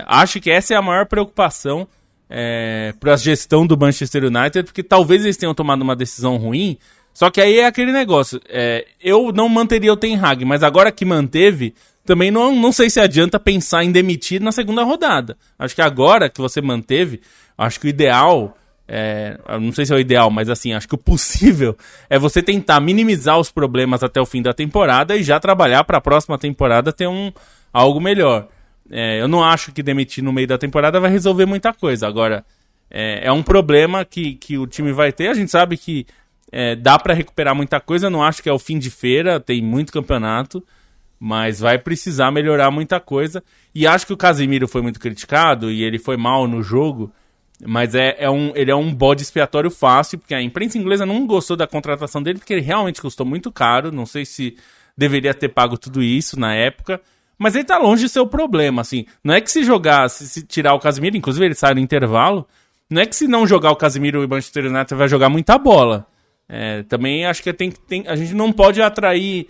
Acho que essa é a maior preocupação para a gestão do Manchester United, porque talvez eles tenham tomado uma decisão ruim, só que aí é aquele negócio. Eu não manteria o Ten Hag, mas agora que manteve, também não sei se adianta pensar em demitir na segunda rodada. Acho que agora que você manteve, acho que o ideal, não sei se é o ideal, mas assim, acho que o possível é você tentar minimizar os problemas até o fim da temporada e já trabalhar para a próxima temporada ter algo melhor. Eu não acho que demitir no meio da temporada vai resolver muita coisa. Agora, é um problema que o time vai ter. A gente sabe que dá para recuperar muita coisa. Não acho que é o fim de feira, tem muito campeonato, mas vai precisar melhorar muita coisa. E acho que o Casemiro foi muito criticado e ele foi mal no jogo, mas ele é um bode expiatório fácil, porque a imprensa inglesa não gostou da contratação dele, porque ele realmente custou muito caro. Não sei se deveria ter pago tudo isso na época, mas ele tá longe de ser o problema, assim. Não é que se tirar o Casemiro, inclusive ele sai no intervalo, não é que se não jogar o Casemiro, o Manchester United vai jogar muita bola. Também acho que a gente não pode atrair,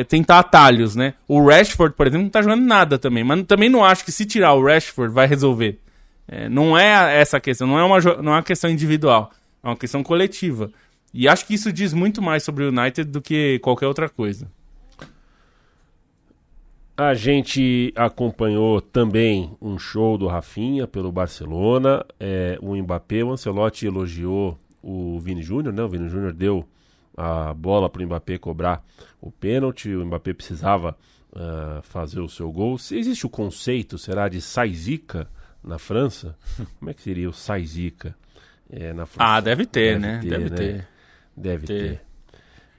tentar atalhos, né? O Rashford, por exemplo, não tá jogando nada também, mas também não acho que se tirar o Rashford vai resolver. Não é essa a questão, não é uma questão individual, é uma questão coletiva. E acho que isso diz muito mais sobre o United do que qualquer outra coisa. A gente acompanhou também um show do Rafinha pelo Barcelona, o Mbappé. O Ancelotti elogiou o Vini Júnior, né? O Vini Júnior deu a bola para o Mbappé cobrar o pênalti. O Mbappé precisava fazer o seu gol. Se existe o conceito, será, de Sazica na França? Como é que seria o Sazica na França? Deve ter, né? Deve ter. Deve ter.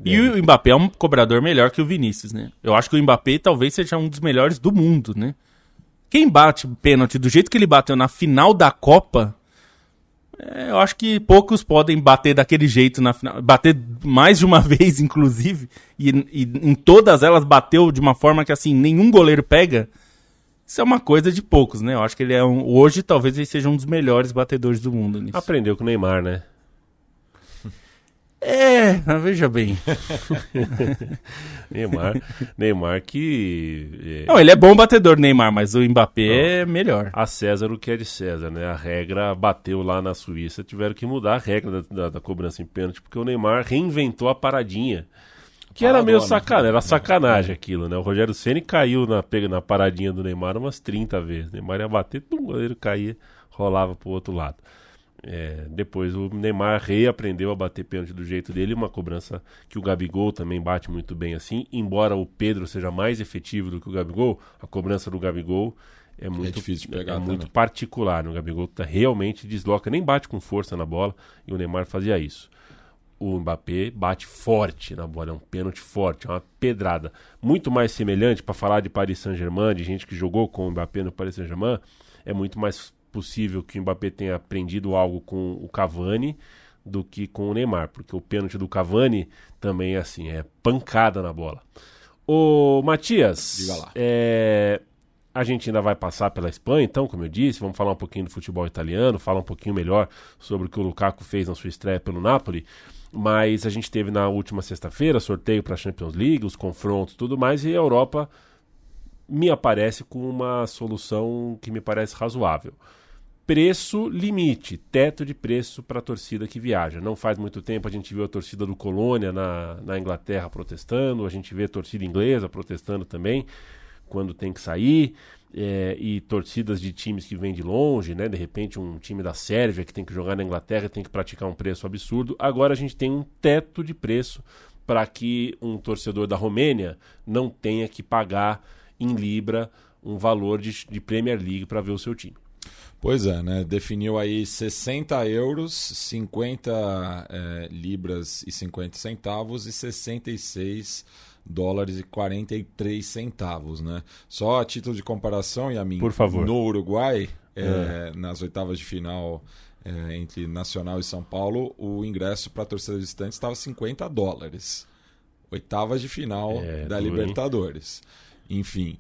E o Mbappé é um cobrador melhor que o Vinícius, né? Eu acho que o Mbappé talvez seja um dos melhores do mundo, né? Quem bate pênalti do jeito que ele bateu na final da Copa, eu acho que poucos podem bater daquele jeito na final. Bater mais de uma vez, inclusive, e em todas elas bateu de uma forma que, assim, nenhum goleiro pega. Isso é uma coisa de poucos, né? Eu acho que ele hoje talvez ele seja um dos melhores batedores do mundo nisso. Aprendeu com o Neymar, né? Veja bem. Neymar que... Não, ele é bom batedor, Neymar, mas o Mbappé é melhor. A César o que é de César, né? A regra bateu lá na Suíça, tiveram que mudar a regra da cobrança em pênalti, porque o Neymar reinventou a paradinha. Que era meio sacanagem, era sacanagem aquilo, né? O Rogério Ceni caiu na paradinha do Neymar umas 30 vezes. O Neymar ia bater, o goleiro caía, rolava pro outro lado. Depois o Neymar reaprendeu a bater pênalti do jeito dele, uma cobrança que o Gabigol também bate muito bem assim, embora o Pedro seja mais efetivo do que o Gabigol, a cobrança do Gabigol é muito difícil de pegar, muito particular, né? O Gabigol realmente desloca, nem bate com força na bola, e o Neymar fazia isso. O Mbappé bate forte na bola, é um pênalti forte, é uma pedrada. Muito mais semelhante, para falar de Paris Saint-Germain, de gente que jogou com o Mbappé no Paris Saint-Germain, é muito mais possível que o Mbappé tenha aprendido algo com o Cavani do que com o Neymar, porque o pênalti do Cavani também é assim, é pancada na bola. Ô Matias, diga lá. A gente ainda vai passar pela Espanha, então, como eu disse, vamos falar um pouquinho do futebol italiano, falar um pouquinho melhor sobre o que o Lukaku fez na sua estreia pelo Napoli, mas a gente teve na última sexta-feira sorteio para a Champions League, os confrontos e tudo mais, e a Europa me aparece com uma solução que me parece razoável. Preço limite, teto de preço para a torcida que viaja. Não faz muito tempo a gente viu a torcida do Colônia na Inglaterra protestando, a gente vê a torcida inglesa protestando também quando tem que sair, e torcidas de times que vêm de longe, né? De repente um time da Sérvia que tem que jogar na Inglaterra tem que praticar um preço absurdo. Agora a gente tem um teto de preço para que um torcedor da Romênia não tenha que pagar em libra um valor de Premier League para ver o seu time. Pois é, né? Definiu aí 60 euros, 50 libras e 50 centavos e 66 dólares e 43 centavos, né? Só a título de comparação, Yamin, por favor, no Uruguai, nas oitavas de final entre Nacional e São Paulo, o ingresso para a torcida visitante estava 50 dólares. Oitavas de final da Libertadores. Enfim...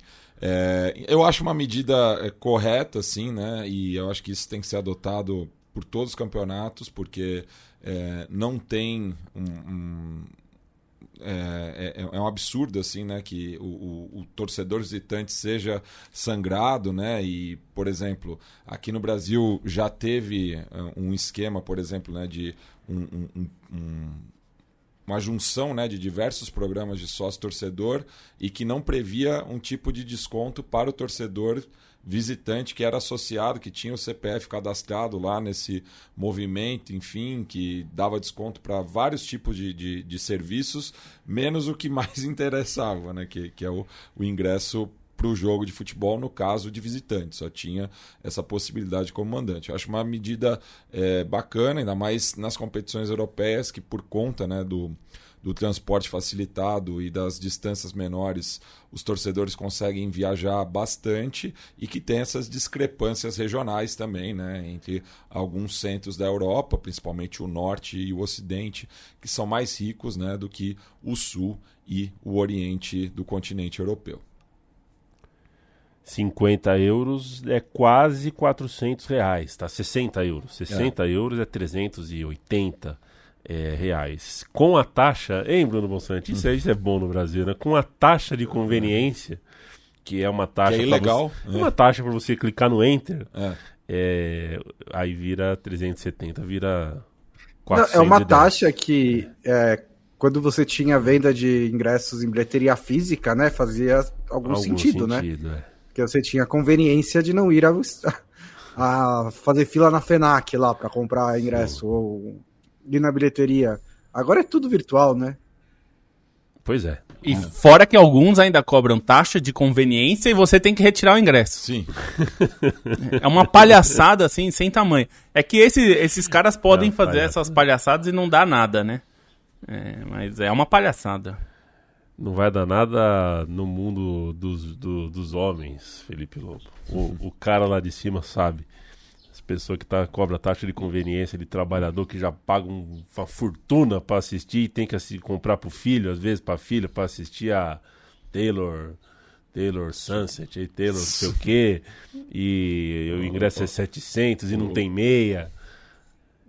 eu acho uma medida correta, assim, né? E eu acho que isso tem que ser adotado por todos os campeonatos, porque não tem é um absurdo, assim, né? Que o torcedor visitante seja sangrado, né? E, por exemplo, aqui no Brasil já teve um esquema, por exemplo, né? De uma junção, né, de diversos programas de sócio-torcedor e que não previa um tipo de desconto para o torcedor visitante que era associado, que tinha o CPF cadastrado lá nesse movimento, enfim, que dava desconto para vários tipos de serviços, menos o que mais interessava, né, que é o ingresso para o jogo de futebol, no caso de visitante, só tinha essa possibilidade como mandante. Eu acho uma medida bacana, ainda mais nas competições europeias, que por conta, né, do transporte facilitado e das distâncias menores, os torcedores conseguem viajar bastante e que tem essas discrepâncias regionais também, né, entre alguns centros da Europa, principalmente o norte e o ocidente, que são mais ricos, né, do que o sul e o oriente do continente europeu. 50 euros é quase 400 reais, tá? 60 euros. 60 euros é 380 reais. Com a taxa, hein, Bruno Bonsante? Isso é bom no Brasil, né? Com a taxa de conveniência, que é uma taxa... Que é ilegal. Uma taxa para você clicar no Enter, aí vira 370, vira 410. É uma taxa que... quando você tinha venda de ingressos em bilheteria física, né? Fazia algum sentido, né? Porque você tinha conveniência de não ir a fazer fila na FENAC lá para comprar ingresso ou ir na bilheteria. Agora é tudo virtual, né? Pois é. E fora que alguns ainda cobram taxa de conveniência e você tem que retirar o ingresso. Sim. É uma palhaçada assim, sem tamanho. É que esses caras podem fazer essas palhaçadas e não dá nada, né? Mas é uma palhaçada. Não vai dar nada no mundo dos homens, Felipe Lobo. O cara lá de cima sabe. As pessoas que cobram taxa de conveniência de trabalhador que já paga uma fortuna para assistir e tem que comprar pro filho, às vezes pra filha, para assistir a Taylor Sunset, aí Taylor não sei o quê, e o ingresso é 700 e não tem meia.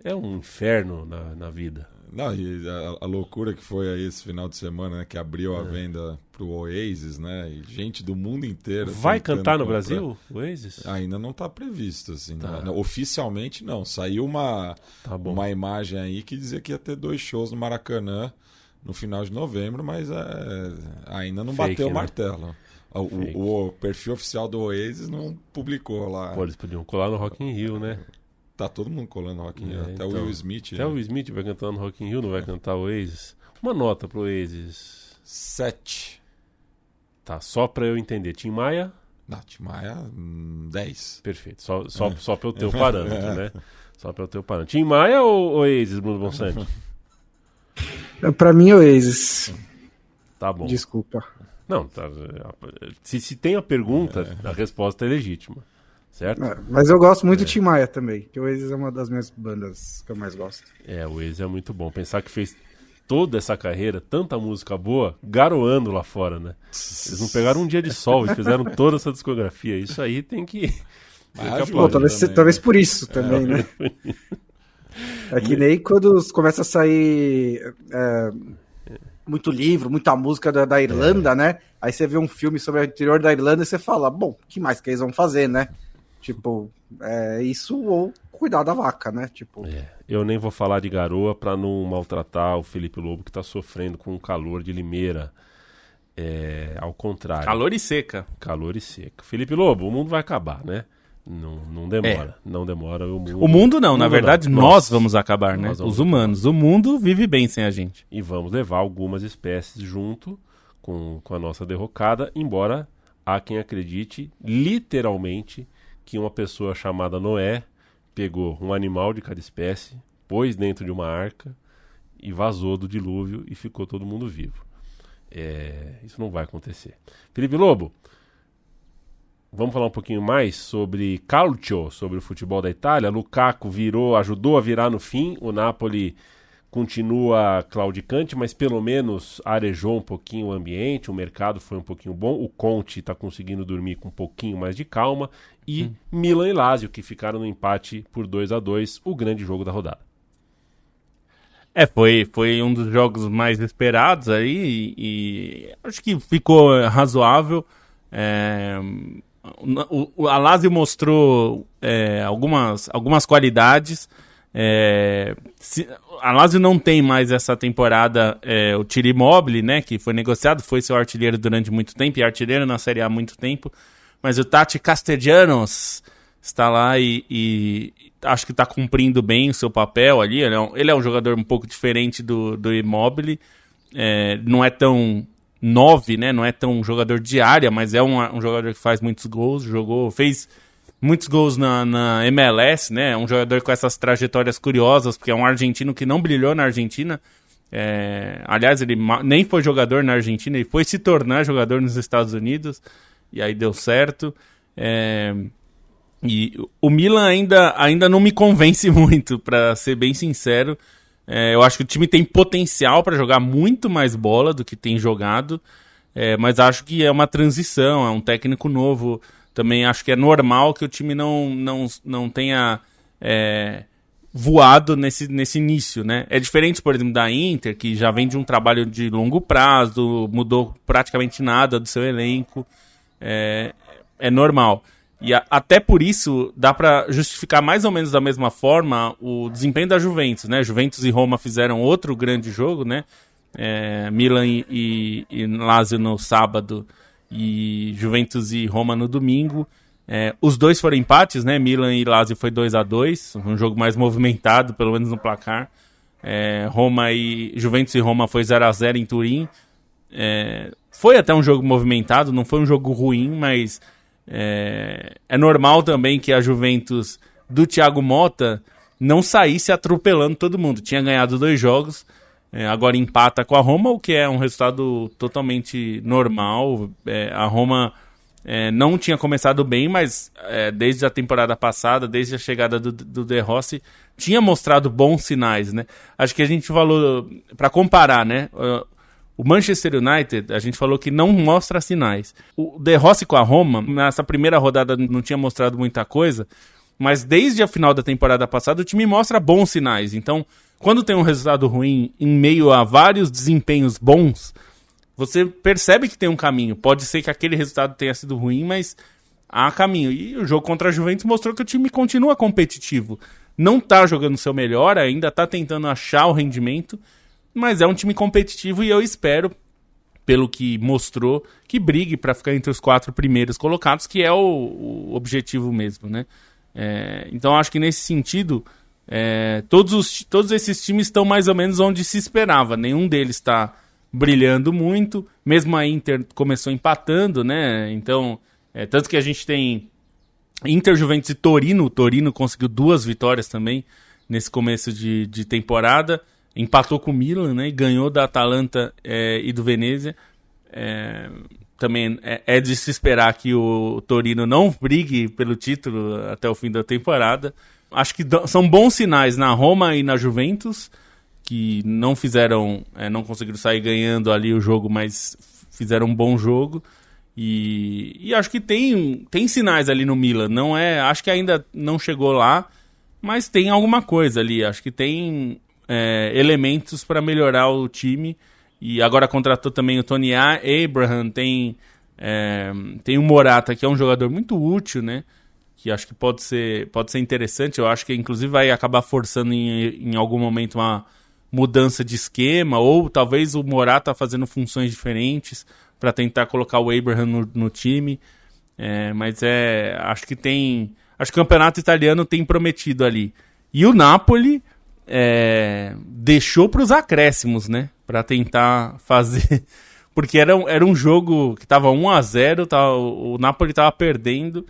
É um inferno na vida. Não, e a loucura que foi aí esse final de semana, né, que abriu a venda pro Oasis, né? E gente do mundo inteiro. Vai cantar no Brasil, o Oasis? Ainda não está previsto, assim. Tá. Né? Oficialmente não. Saiu uma imagem aí que dizia que ia ter 2 shows no Maracanã no final de novembro, mas ainda não bateu o martelo. O perfil oficial do Oasis não publicou lá. Pô, eles podiam colar no Rock in Rio, né? Tá todo mundo colando no Rock in Rio, até o Will Smith. Até o Will Smith vai cantar no Rock in Rio, não vai cantar o Oasis. Uma nota pro Oasis. 7. Tá, só pra eu entender. Tim Maia? Não, Tim Maia, 10. Perfeito, só pelo teu parâmetro, né? Só pelo teu parâmetro. Tim Maia ou Oasis, Bruno Bonsante? Pra mim, Oasis. Tá bom. Desculpa. Não, tá, se tem a pergunta, a resposta é legítima. Certo? Mas eu gosto muito do Tim Maia também, que o Oasis é uma das minhas bandas que eu mais gosto. O Oasis é muito bom. Pensar que fez toda essa carreira, tanta música boa, garoando lá fora, né? Eles não pegaram um dia de sol, eles fizeram toda essa discografia. Isso aí tem que aplaudir. Talvez por isso também, né? É que nem quando começa a sair muito livro, muita música da Irlanda, né? Aí você vê um filme sobre o interior da Irlanda e você fala, bom, o que mais que eles vão fazer, né? Tipo, isso ou cuidar da vaca, né? Tipo... Eu nem vou falar de garoa pra não maltratar o Felipe Lobo, que tá sofrendo com o calor de Limeira. Ao contrário. Calor e seca. Calor e seca. Felipe Lobo, o mundo vai acabar, né? Não demora. Não demora. O mundo não, na verdade nós vamos acabar, né? Os humanos. O mundo vive bem sem a gente. E vamos levar algumas espécies junto com a nossa derrocada, embora há quem acredite literalmente que uma pessoa chamada Noé pegou um animal de cada espécie, pôs dentro de uma arca e vazou do dilúvio e ficou todo mundo vivo. Isso não vai acontecer. Felipe Lobo, vamos falar um pouquinho mais sobre Calcio, sobre o futebol da Itália. Lukaku ajudou a virar no fim. O Napoli continua claudicante, mas pelo menos arejou um pouquinho o ambiente. O mercado foi um pouquinho bom. O Conte está conseguindo dormir com um pouquinho mais de calma. E Milan e Lazio, que ficaram no empate por 2-2, o grande jogo da rodada. Foi um dos jogos mais esperados aí e acho que ficou razoável. A Lazio mostrou algumas qualidades. A Lazio não tem mais essa temporada o Ciro Immobile, né, que foi negociado, foi seu artilheiro durante muito tempo e artilheiro na Série A há muito tempo, mas o Tati Castellanos está lá e acho que está cumprindo bem o seu papel ali. Ele é um jogador um pouco diferente do Immobile, não é tão 9, né? Não é tão jogador de área, mas é um jogador que faz muitos gols, fez muitos gols na MLS, né? É um jogador com essas trajetórias curiosas, porque é um argentino que não brilhou na Argentina. Aliás, ele nem foi jogador na Argentina, ele foi se tornar jogador nos Estados Unidos, e aí deu certo. E o Milan ainda não me convence muito, para ser bem sincero. Eu acho que o time tem potencial para jogar muito mais bola do que tem jogado, mas acho que é uma transição, é um técnico novo. Também acho que é normal que o time não tenha voado nesse início, né? É diferente, por exemplo, da Inter, que já vem de um trabalho de longo prazo, mudou praticamente nada do seu elenco. É normal. E até por isso dá para justificar mais ou menos da mesma forma o desempenho da Juventus, né? Juventus e Roma fizeram outro grande jogo, né? Milan e Lazio no sábado e Juventus e Roma no domingo. Os dois foram empates, né? Milan e Lazio foi 2-2, um jogo mais movimentado, pelo menos no placar. Juventus e Roma foi 0-0 em Turim. Foi até um jogo movimentado, não foi um jogo ruim, mas é normal também que a Juventus do Thiago Motta não saísse atropelando todo mundo. Tinha ganhado 2 jogos, agora empata com a Roma, o que é um resultado totalmente normal. A Roma não tinha começado bem, mas desde a temporada passada, desde a chegada do De Rossi, tinha mostrado bons sinais, né? Acho que a gente falou, para comparar, né? O Manchester United, a gente falou que não mostra sinais. O De Rossi com a Roma, nessa primeira rodada não tinha mostrado muita coisa, mas desde a final da temporada passada o time mostra bons sinais. Então, quando tem um resultado ruim em meio a vários desempenhos bons, você percebe que tem um caminho. Pode ser que aquele resultado tenha sido ruim, mas há caminho. E o jogo contra a Juventus mostrou que o time continua competitivo. Não está jogando o seu melhor, ainda está tentando achar o rendimento, mas é um time competitivo e eu espero, pelo que mostrou, que brigue para ficar entre os 4 primeiros colocados, que é o objetivo mesmo, né? Então acho que nesse sentido, todos esses times estão mais ou menos onde se esperava. Nenhum deles está brilhando muito, mesmo a Inter começou empatando, né? Então, tanto que a gente tem Inter, Juventus e Torino. O Torino conseguiu 2 vitórias também nesse começo de temporada. Empatou com o Milan, né, e ganhou da Atalanta e do Venezia. Também é de se esperar que o Torino não brigue pelo título até o fim da temporada. Acho que são bons sinais na Roma e na Juventus, que não conseguiram sair ganhando ali o jogo, mas fizeram um bom jogo. E acho que tem sinais ali no Milan. Acho que ainda não chegou lá, mas tem alguma coisa ali. Acho que tem elementos para melhorar o time. E agora contratou também o Tony Abraham, tem o Morata, que é um jogador muito útil, né? Que acho que pode ser interessante. Eu acho que inclusive vai acabar forçando em algum momento uma mudança de esquema, ou talvez o Morata fazendo funções diferentes para tentar colocar o Abraham no time. Mas acho que o campeonato italiano tem prometido ali. E o Napoli deixou para os acréscimos, né? Para tentar fazer... Porque era um jogo que estava 1-0, o Napoli estava perdendo.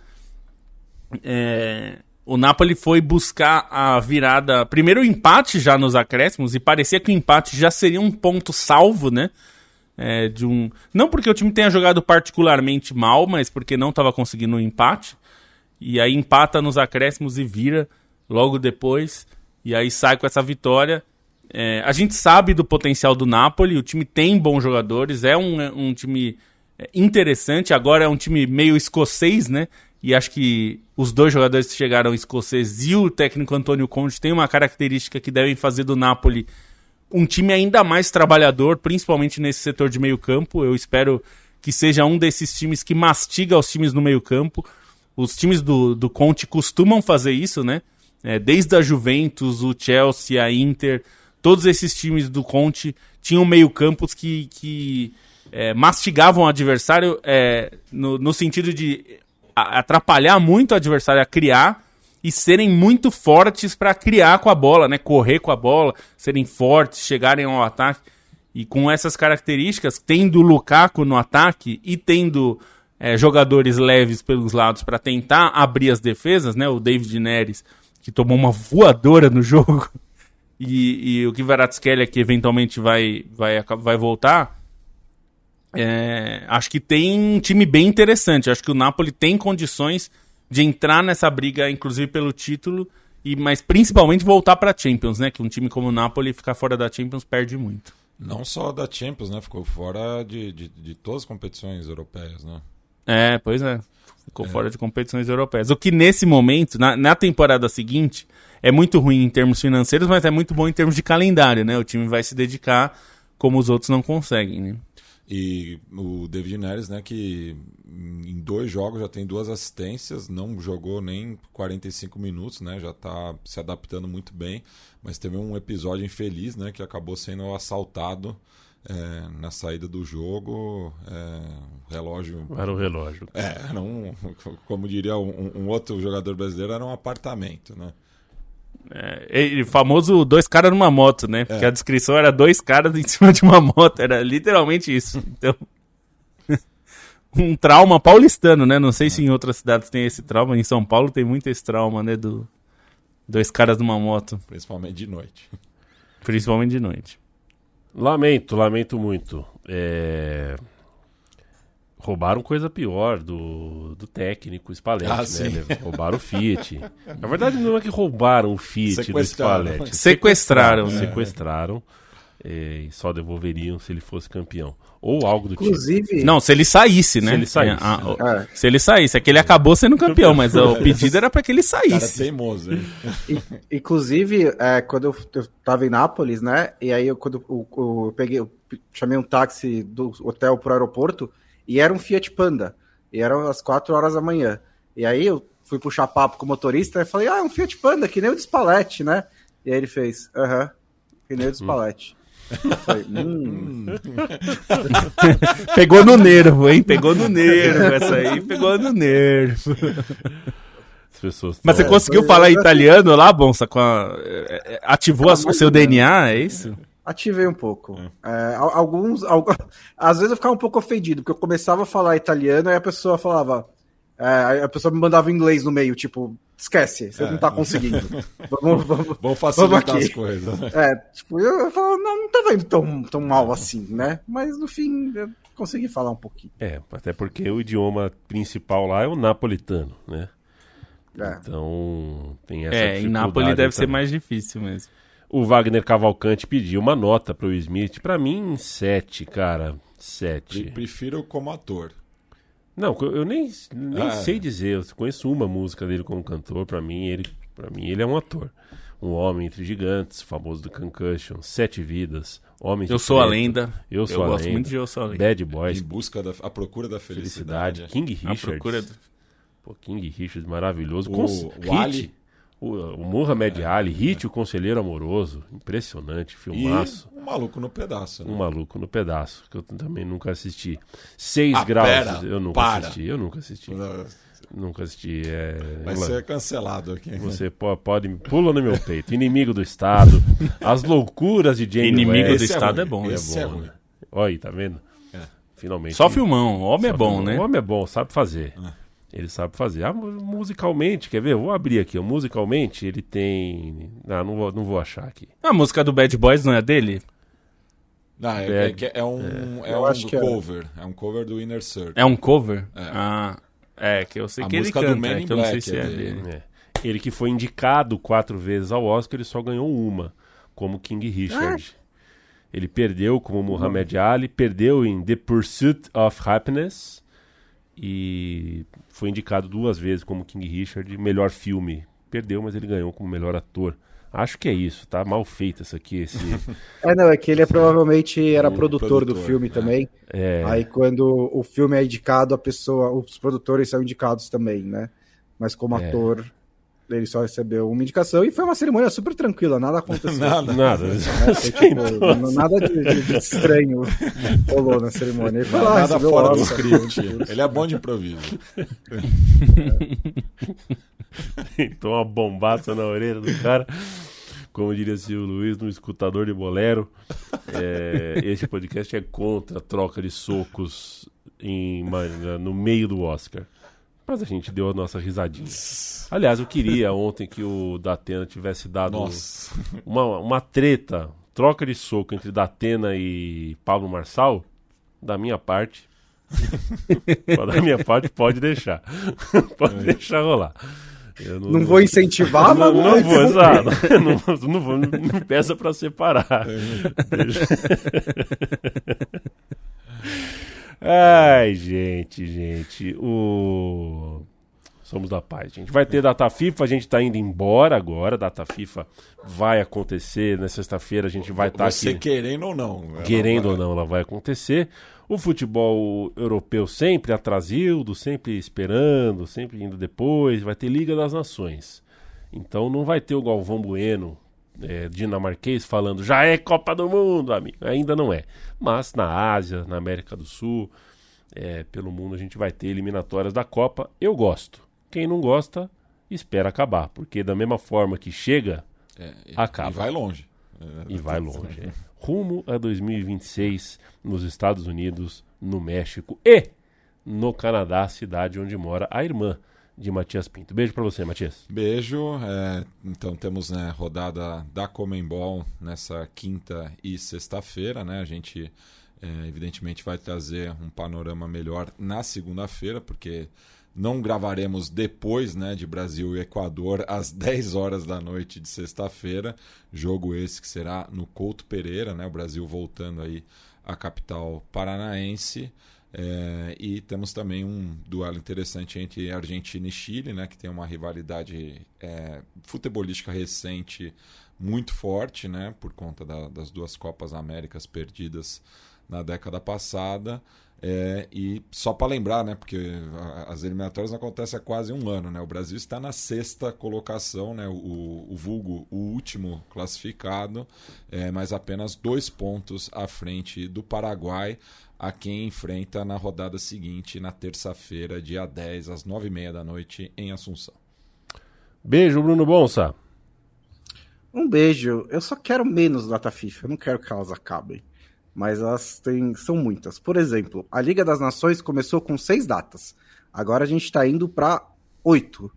o Napoli foi buscar a virada, primeiro o empate já nos acréscimos, e parecia que o empate já seria um ponto salvo, né? Não porque o time tenha jogado particularmente mal, mas porque não estava conseguindo um empate. E aí empata nos acréscimos e vira logo depois. E aí sai com essa vitória. A gente sabe do potencial do Napoli, o time tem bons jogadores, é um time interessante. Agora é um time meio escocês, né? E acho que os dois jogadores que chegaram escoceses e o técnico Antônio Conte têm uma característica que devem fazer do Napoli um time ainda mais trabalhador, principalmente nesse setor de meio campo. Eu espero que seja um desses times que mastiga os times no meio campo. Os times do Conte costumam fazer isso, né? Desde a Juventus, o Chelsea, a Inter, todos esses times do Conte tinham meio campos que mastigavam o adversário no sentido de atrapalhar muito o adversário a criar e serem muito fortes para criar com a bola, né? Correr com a bola, serem fortes, chegarem ao ataque. E com essas características, tendo o Lukaku no ataque e tendo jogadores leves pelos lados para tentar abrir as defesas, né? O David Neres, que tomou uma voadora no jogo, e o Kvaratskhelia, que eventualmente vai voltar. Acho que tem um time bem interessante. Acho que o Napoli tem condições de entrar nessa briga, inclusive pelo título, mas principalmente voltar para a Champions, né? Que um time como o Napoli ficar fora da Champions perde muito. Não só da Champions, né? Ficou fora de todas as competições europeias, né? Pois é. Ficou fora de competições europeias. O que nesse momento, na temporada seguinte, é muito ruim em termos financeiros, mas é muito bom em termos de calendário, né? O time vai se dedicar como os outros não conseguem, né? E o David Neres, né, que em 2 jogos já tem 2 assistências, não jogou nem 45 minutos, né, já está se adaptando muito bem, mas teve um episódio infeliz, né, que acabou sendo assaltado na saída do jogo. Relógio... Era o relógio. Era como diria um outro jogador brasileiro, era um apartamento, né? Famoso 2 caras numa moto, né? Porque a descrição era 2 caras em cima de uma moto. Era literalmente isso. Então, um trauma paulistano, né? Não sei se em outras cidades tem esse trauma. Em São Paulo tem muito esse trauma, né? Do 2 caras numa moto. Principalmente de noite. Principalmente de noite. Lamento muito. Roubaram coisa pior do técnico Spalletti, né? Roubaram o Fiat. Na verdade, não é que roubaram o Fiat do Spalletti. Sequestraram. E só devolveriam se ele fosse campeão. Ou algo do Inclusive... tipo. Não, se ele saísse, né? Se ele saísse. É que ele acabou sendo campeão, mas o pedido era pra que ele saísse. Cara teimoso, hein? Inclusive, quando eu tava em Nápoles, né? E aí, quando eu chamei um táxi do hotel pro aeroporto, e era um Fiat Panda. E eram as 4 horas da manhã. E aí eu fui puxar papo com o motorista e falei, é um Fiat Panda, que nem o de Spalletti, né? E aí ele fez, que nem o de Spalletti. Eu falei, Pegou no nervo, hein? Pegou no nervo. Essa aí pegou no nervo. As pessoas Mas você conseguiu falar italiano lá, Bonsa? Ativou o seu DNA, é isso? Ativei um pouco. Às vezes eu ficava um pouco ofendido, porque eu começava a falar italiano e a pessoa falava... a pessoa me mandava inglês no meio, tipo, esquece, você não tá conseguindo. Vamos facilitar as coisas. Eu falava, não tava indo tão mal assim, né? Mas no fim, eu consegui falar um pouquinho. Até porque o idioma principal lá é o napolitano, né? Então, tem essa dificuldade. Em Nápoles deve ser mais difícil mesmo. O Wagner Cavalcante pediu uma nota pro Will Smith. Pra mim, 7, cara. 7. Prefiro como ator. Não, eu nem sei dizer. Eu conheço uma música dele como cantor. Pra mim, ele é um ator. Um Homem Entre Gigantes, famoso do Concussion, 7 Vidas, Homem Eu Sou a Lenda. Eu Sou a Lenda. Gosto muito de Eu Sou a Lenda. Bad Boys. Em busca à procura da felicidade. King Richards. A procura King Richards, maravilhoso. O Ali. O Muhammad Ali, Hit, o Conselheiro Amoroso, impressionante, filmaço. E Um Maluco no Pedaço. Né? Um Maluco no Pedaço, que eu também nunca assisti. 6 graus, eu nunca assisti. Nunca assisti. Vai ser cancelado aqui. Você pode pula no meu peito. Inimigo do Estado, As Loucuras de Jamie Inimigo West. do Estado é bom. Esse é bom. Né? Olha aí, tá vendo? Finalmente. Só filmão, o homem é bom, né? O homem é bom, sabe fazer. Ele sabe fazer. Musicalmente, quer ver? Eu vou abrir aqui. Musicalmente, ele tem... Não vou achar aqui. A música do Bad Boys não é dele? Não, é um cover. É um cover do Inner Circle. É um cover? É. Que eu sei a que ele música canta, do Man in que eu não sei Black se é dele. Ele que foi indicado 4 vezes ao Oscar, ele só ganhou uma, como King Richard. Ele perdeu como Muhammad Ali, perdeu em The Pursuit of Happiness e foi indicado 2 vezes como King Richard, melhor filme. Perdeu, mas ele ganhou como melhor ator. Acho que é isso, tá mal feito isso aqui. É que ele provavelmente era produtor do filme também. Aí quando o filme é indicado, os produtores são indicados também, né? Mas como ator, ele só recebeu uma indicação e foi uma cerimônia super tranquila, nada aconteceu. Nada. Nada de estranho rolou na cerimônia. Ele foi lá, nada fora do script. Ele é bom de improviso. Então uma bombaça na orelha do cara. Como diria Silvio Luiz, no escutador de bolero. Esse podcast é contra a troca de socos no meio do Oscar. Mas a gente deu a nossa risadinha. Aliás, eu queria ontem que o Datena tivesse dado uma treta, troca de soco entre Datena e Pablo Marçal. Da minha parte. Pode deixar. Pode deixar rolar. Não vou incentivar, mas... Não vou, exato. Não me peça pra separar. Ai, gente. Somos da paz, gente. Vai ter data FIFA, a gente tá indo embora agora. Data FIFA vai acontecer na sexta-feira, a gente vai estar aqui. Você querendo ou não. Querendo ou não, ela vai acontecer. O futebol europeu sempre atrasildo, sempre esperando, sempre indo depois. Vai ter Liga das Nações. Então não vai ter o Galvão Bueno, dinamarquês, falando já é Copa do Mundo, amigo. Ainda não é. Mas na Ásia, na América do Sul, pelo mundo a gente vai ter eliminatórias da Copa. Eu gosto. Quem não gosta, espera acabar. Porque da mesma forma que chega, acaba. E vai longe. Vai longe. Rumo a 2026 nos Estados Unidos, no México e no Canadá, cidade onde mora a irmã de Matias Pinto. Beijo pra você, Matias. Beijo. Então temos rodada da Conmebol nessa quinta e sexta-feira, né? A gente evidentemente vai trazer um panorama melhor na segunda-feira, porque não gravaremos depois, né, de Brasil e Equador às 10 horas da noite de sexta-feira. Jogo esse que será no Couto Pereira, né? O Brasil voltando aí à capital paranaense. E temos também um duelo interessante entre Argentina e Chile, né, que tem uma rivalidade futebolística recente muito forte, né, por conta das 2 Copas Américas perdidas na década passada. E só para lembrar, né, porque as eliminatórias acontecem há quase um ano, né? O Brasil está na 6ª colocação, né, o vulgo, o último classificado, mas apenas 2 pontos à frente do Paraguai, a quem enfrenta na rodada seguinte, na terça-feira, dia 10, às 9h30 da noite, em Assunção. Beijo, Bruno Bonsa. Um beijo. Eu só quero menos data FIFA, eu não quero que elas acabem. Mas elas são muitas. Por exemplo, a Liga das Nações começou com 6 datas. Agora a gente está indo para 8,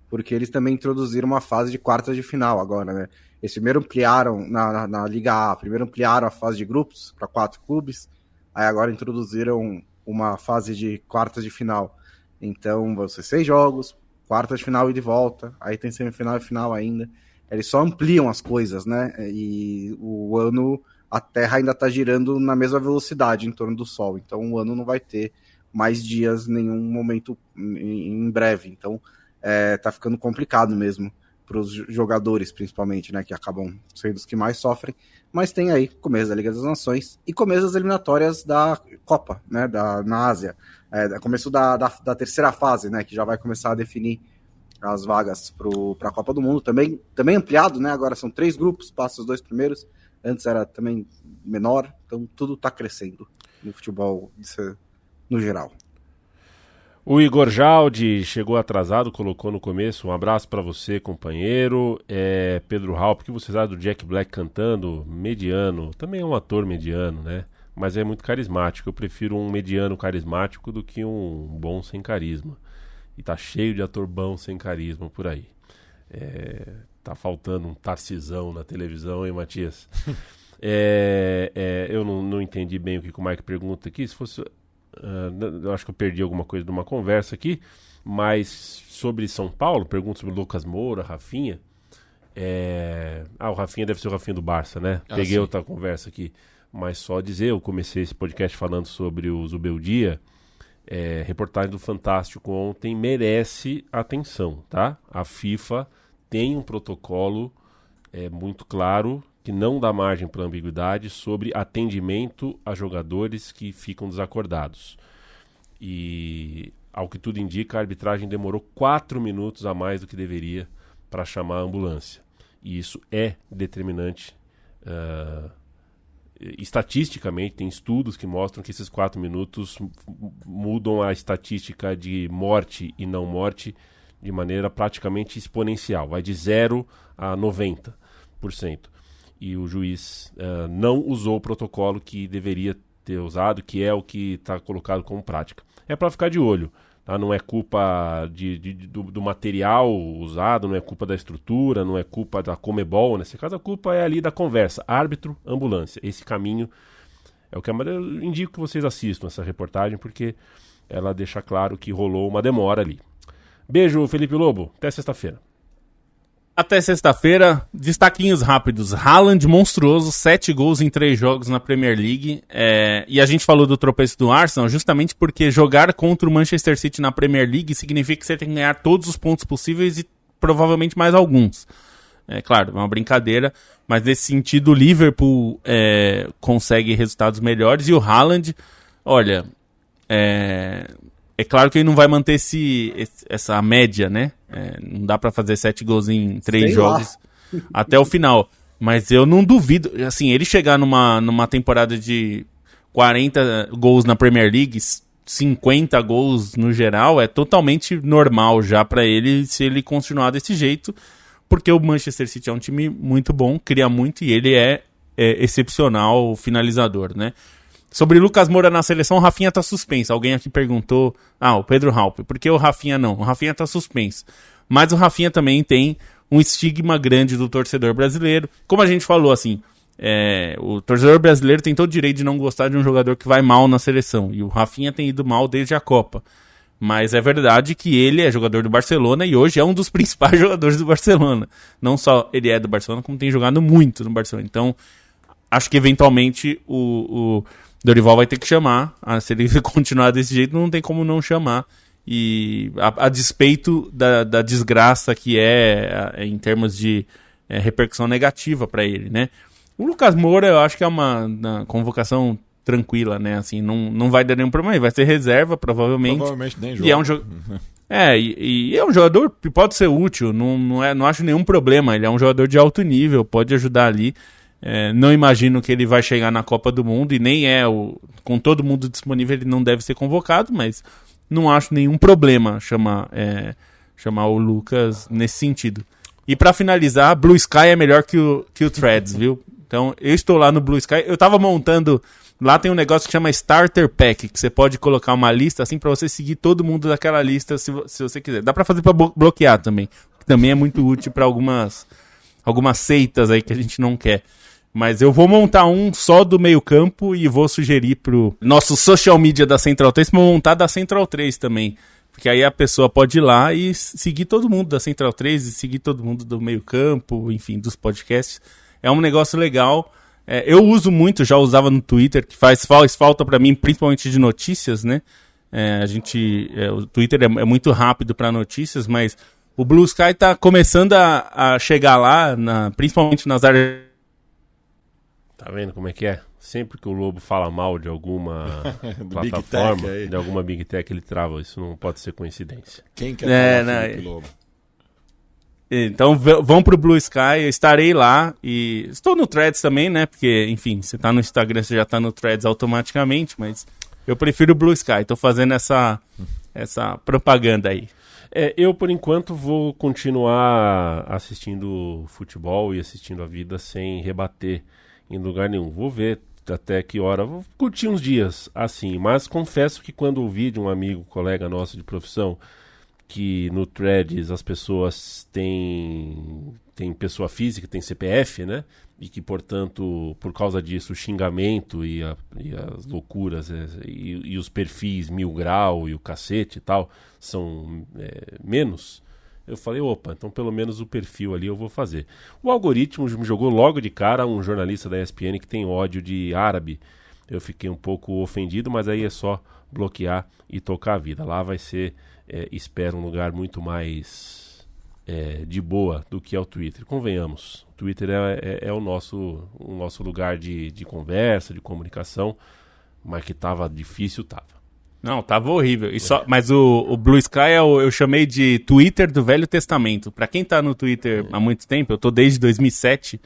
porque eles também introduziram uma fase de quartas de final agora, né? Eles primeiro ampliaram, na Liga A, primeiro ampliaram a fase de grupos para 4 clubes, aí agora introduziram uma fase de quartas de final. Então vão ser 6 jogos, quartas de final e de volta, aí tem semifinal e final ainda. Eles só ampliam as coisas, né? E o ano... a Terra ainda está girando na mesma velocidade em torno do Sol, então o ano não vai ter mais dias em nenhum momento em breve, então tá ficando complicado mesmo para os jogadores, principalmente, né, que acabam sendo os que mais sofrem, mas tem aí começo da Liga das Nações e começo das eliminatórias da Copa, né, na Ásia, começo da terceira fase, né, que já vai começar a definir as vagas para a Copa do Mundo, também ampliado, né, agora são 3 grupos, passa os 2 primeiros. Antes era também menor, então tudo está crescendo no futebol, no geral. O Igor Jaldi chegou atrasado, colocou no começo. Um abraço para você, companheiro. Pedro Halp, o que vocês acham do Jack Black cantando? Mediano. Também é um ator mediano, né? Mas é muito carismático. Eu prefiro um mediano carismático do que um bom sem carisma. E tá cheio de ator bom sem carisma por aí. Tá faltando um Tarcisão na televisão, hein, Matias? Eu não entendi bem o que o Mike pergunta aqui. Se fosse... eu acho que eu perdi alguma coisa de uma conversa aqui. Mas sobre São Paulo, pergunta sobre Lucas Moura, Rafinha. O Rafinha deve ser o Rafinha do Barça, né? Peguei outra conversa aqui. Mas só dizer, eu comecei esse podcast falando sobre o Zubeldia. Reportagem do Fantástico ontem merece atenção, tá? A FIFA tem um protocolo muito claro que não dá margem para ambiguidade sobre atendimento a jogadores que ficam desacordados. E, ao que tudo indica, a arbitragem demorou 4 minutos a mais do que deveria para chamar a ambulância. E isso é determinante. Estatisticamente, tem estudos que mostram que esses 4 minutos mudam a estatística de morte e não morte de maneira praticamente exponencial. Vai de 0 a 90%. E o juiz não usou o protocolo que deveria ter usado, que é o que está colocado como prática. É para ficar de olho. Tá? Não é culpa do material usado, não é culpa da estrutura, não é culpa da Comebol. Nesse caso, a culpa é ali da conversa. Árbitro, ambulância. Esse caminho é o que eu indico que vocês assistam essa reportagem, porque ela deixa claro que rolou uma demora ali. Beijo, Felipe Lobo. Até sexta-feira. Até sexta-feira, destaquinhos rápidos. Haaland monstruoso, 7 gols em 3 jogos na Premier League. E a gente falou do tropeço do Arsenal justamente porque jogar contra o Manchester City na Premier League significa que você tem que ganhar todos os pontos possíveis e provavelmente mais alguns. Claro, é uma brincadeira, mas nesse sentido o Liverpool consegue resultados melhores e o Haaland, olha, é claro que ele não vai manter essa média, né? Não dá pra fazer 7 gols em 3 jogos até o final. Mas eu não duvido. Assim, ele chegar numa temporada de 40 gols na Premier League, 50 gols no geral, é totalmente normal já pra ele se ele continuar desse jeito. Porque o Manchester City é um time muito bom, cria muito e ele é excepcional finalizador, né? Sobre Lucas Moura na seleção, o Rafinha tá suspenso. Alguém aqui perguntou, o Pedro Halpe, por que o Rafinha não? O Rafinha tá suspenso. Mas o Rafinha também tem um estigma grande do torcedor brasileiro. Como a gente falou, assim, o torcedor brasileiro tem todo o direito de não gostar de um jogador que vai mal na seleção. E o Rafinha tem ido mal desde a Copa. Mas é verdade que ele é jogador do Barcelona e hoje é um dos principais jogadores do Barcelona. Não só ele é do Barcelona, como tem jogado muito no Barcelona. Então, acho que eventualmente o Dorival vai ter que chamar. Se ele continuar desse jeito, não tem como não chamar. E a despeito da desgraça que em termos de repercussão negativa para ele, né? O Lucas Moura, eu acho que é uma convocação tranquila, né? Assim, não vai dar nenhum problema. Ele vai ser reserva, provavelmente. Provavelmente nem joga. E é um e é um jogador que pode ser útil. Não acho nenhum problema. Ele é um jogador de alto nível, pode ajudar ali. Não imagino que ele vai chegar na Copa do Mundo e nem com todo mundo disponível ele não deve ser convocado, mas não acho nenhum problema chamar o Lucas nesse sentido. E pra finalizar, Blue Sky é melhor que o Threads, viu? Então eu estou lá no Blue Sky, eu tava montando, lá tem um negócio que chama Starter Pack, que você pode colocar uma lista assim pra você seguir todo mundo daquela lista se você quiser. Dá pra fazer pra bloquear também, que também é muito útil pra algumas seitas aí que a gente não quer. Mas eu vou montar um só do meio campo e vou sugerir pro nosso social media da Central 3 pra montar da Central 3 também. Porque aí a pessoa pode ir lá e seguir todo mundo da Central 3 e seguir todo mundo do meio campo, enfim, dos podcasts. É um negócio legal. Eu uso muito, já usava no Twitter, que faz falta pra mim, principalmente de notícias, né? O Twitter é muito rápido pra notícias, mas o Blue Sky tá começando a chegar lá, principalmente nas áreas. Tá vendo como é que é? Sempre que o Lobo fala mal de alguma plataforma, de alguma Big Tech, ele trava. Isso não pode ser coincidência. Quem quer falar Felipe Lobo? Então vão pro Blue Sky, eu estarei lá e estou no Threads também, né? Porque, enfim, você tá no Instagram, você já tá no Threads automaticamente, mas eu prefiro o Blue Sky. Tô fazendo essa propaganda aí. Eu, por enquanto, vou continuar assistindo futebol e assistindo a vida sem rebater em lugar nenhum. Vou ver até que hora, vou curtir uns dias assim, mas confesso que quando ouvi de um amigo, colega nosso de profissão, que no Threads as pessoas têm pessoa física, tem CPF, né? E que, portanto, por causa disso, o xingamento e as loucuras e os perfis 1000 grau e o cacete e tal são menos. Eu falei, opa, então pelo menos o perfil ali eu vou fazer. O algoritmo me jogou logo de cara um jornalista da ESPN que tem ódio de árabe. Eu fiquei um pouco ofendido, mas aí é só bloquear e tocar a vida. Lá vai ser, espero, um lugar muito mais de boa do que é o Twitter. Convenhamos, o Twitter é o nosso lugar de conversa, de comunicação, mas que tava difícil, tava. Não, tava horrível. Mas o Blue Sky eu chamei de Twitter do Velho Testamento. Pra quem tá no Twitter há muito tempo, eu tô desde 2007,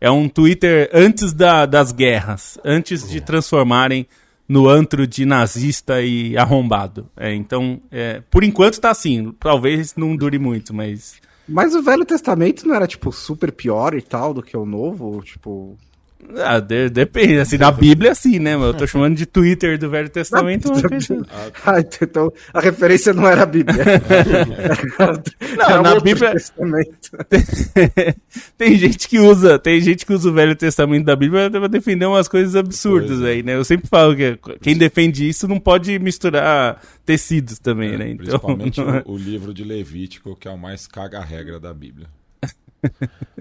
é um Twitter antes das guerras, antes de transformarem no antro de nazista e arrombado. Então, por enquanto tá assim. Talvez não dure muito, mas... Mas o Velho Testamento não era, tipo, super pior e tal do que o Novo? Tipo... Depende, assim, na Bíblia sim, né, eu tô chamando de Twitter do Velho Testamento. Então a referência não era a Bíblia. Não, na Bíblia tem gente que usa o Velho Testamento da Bíblia pra defender umas coisas absurdas aí, né? Eu sempre falo que quem defende isso não pode misturar tecidos também, né? Então... Principalmente o livro de Levítico, que é o mais caga-regra da Bíblia.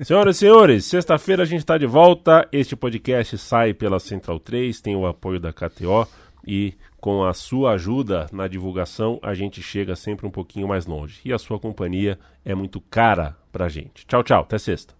Senhoras e senhores, sexta-feira a gente está de volta. Este podcast sai pela Central 3, tem o apoio da KTO e com a sua ajuda na divulgação a gente chega sempre um pouquinho mais longe. E a sua companhia é muito cara pra gente. Tchau, tchau, até sexta.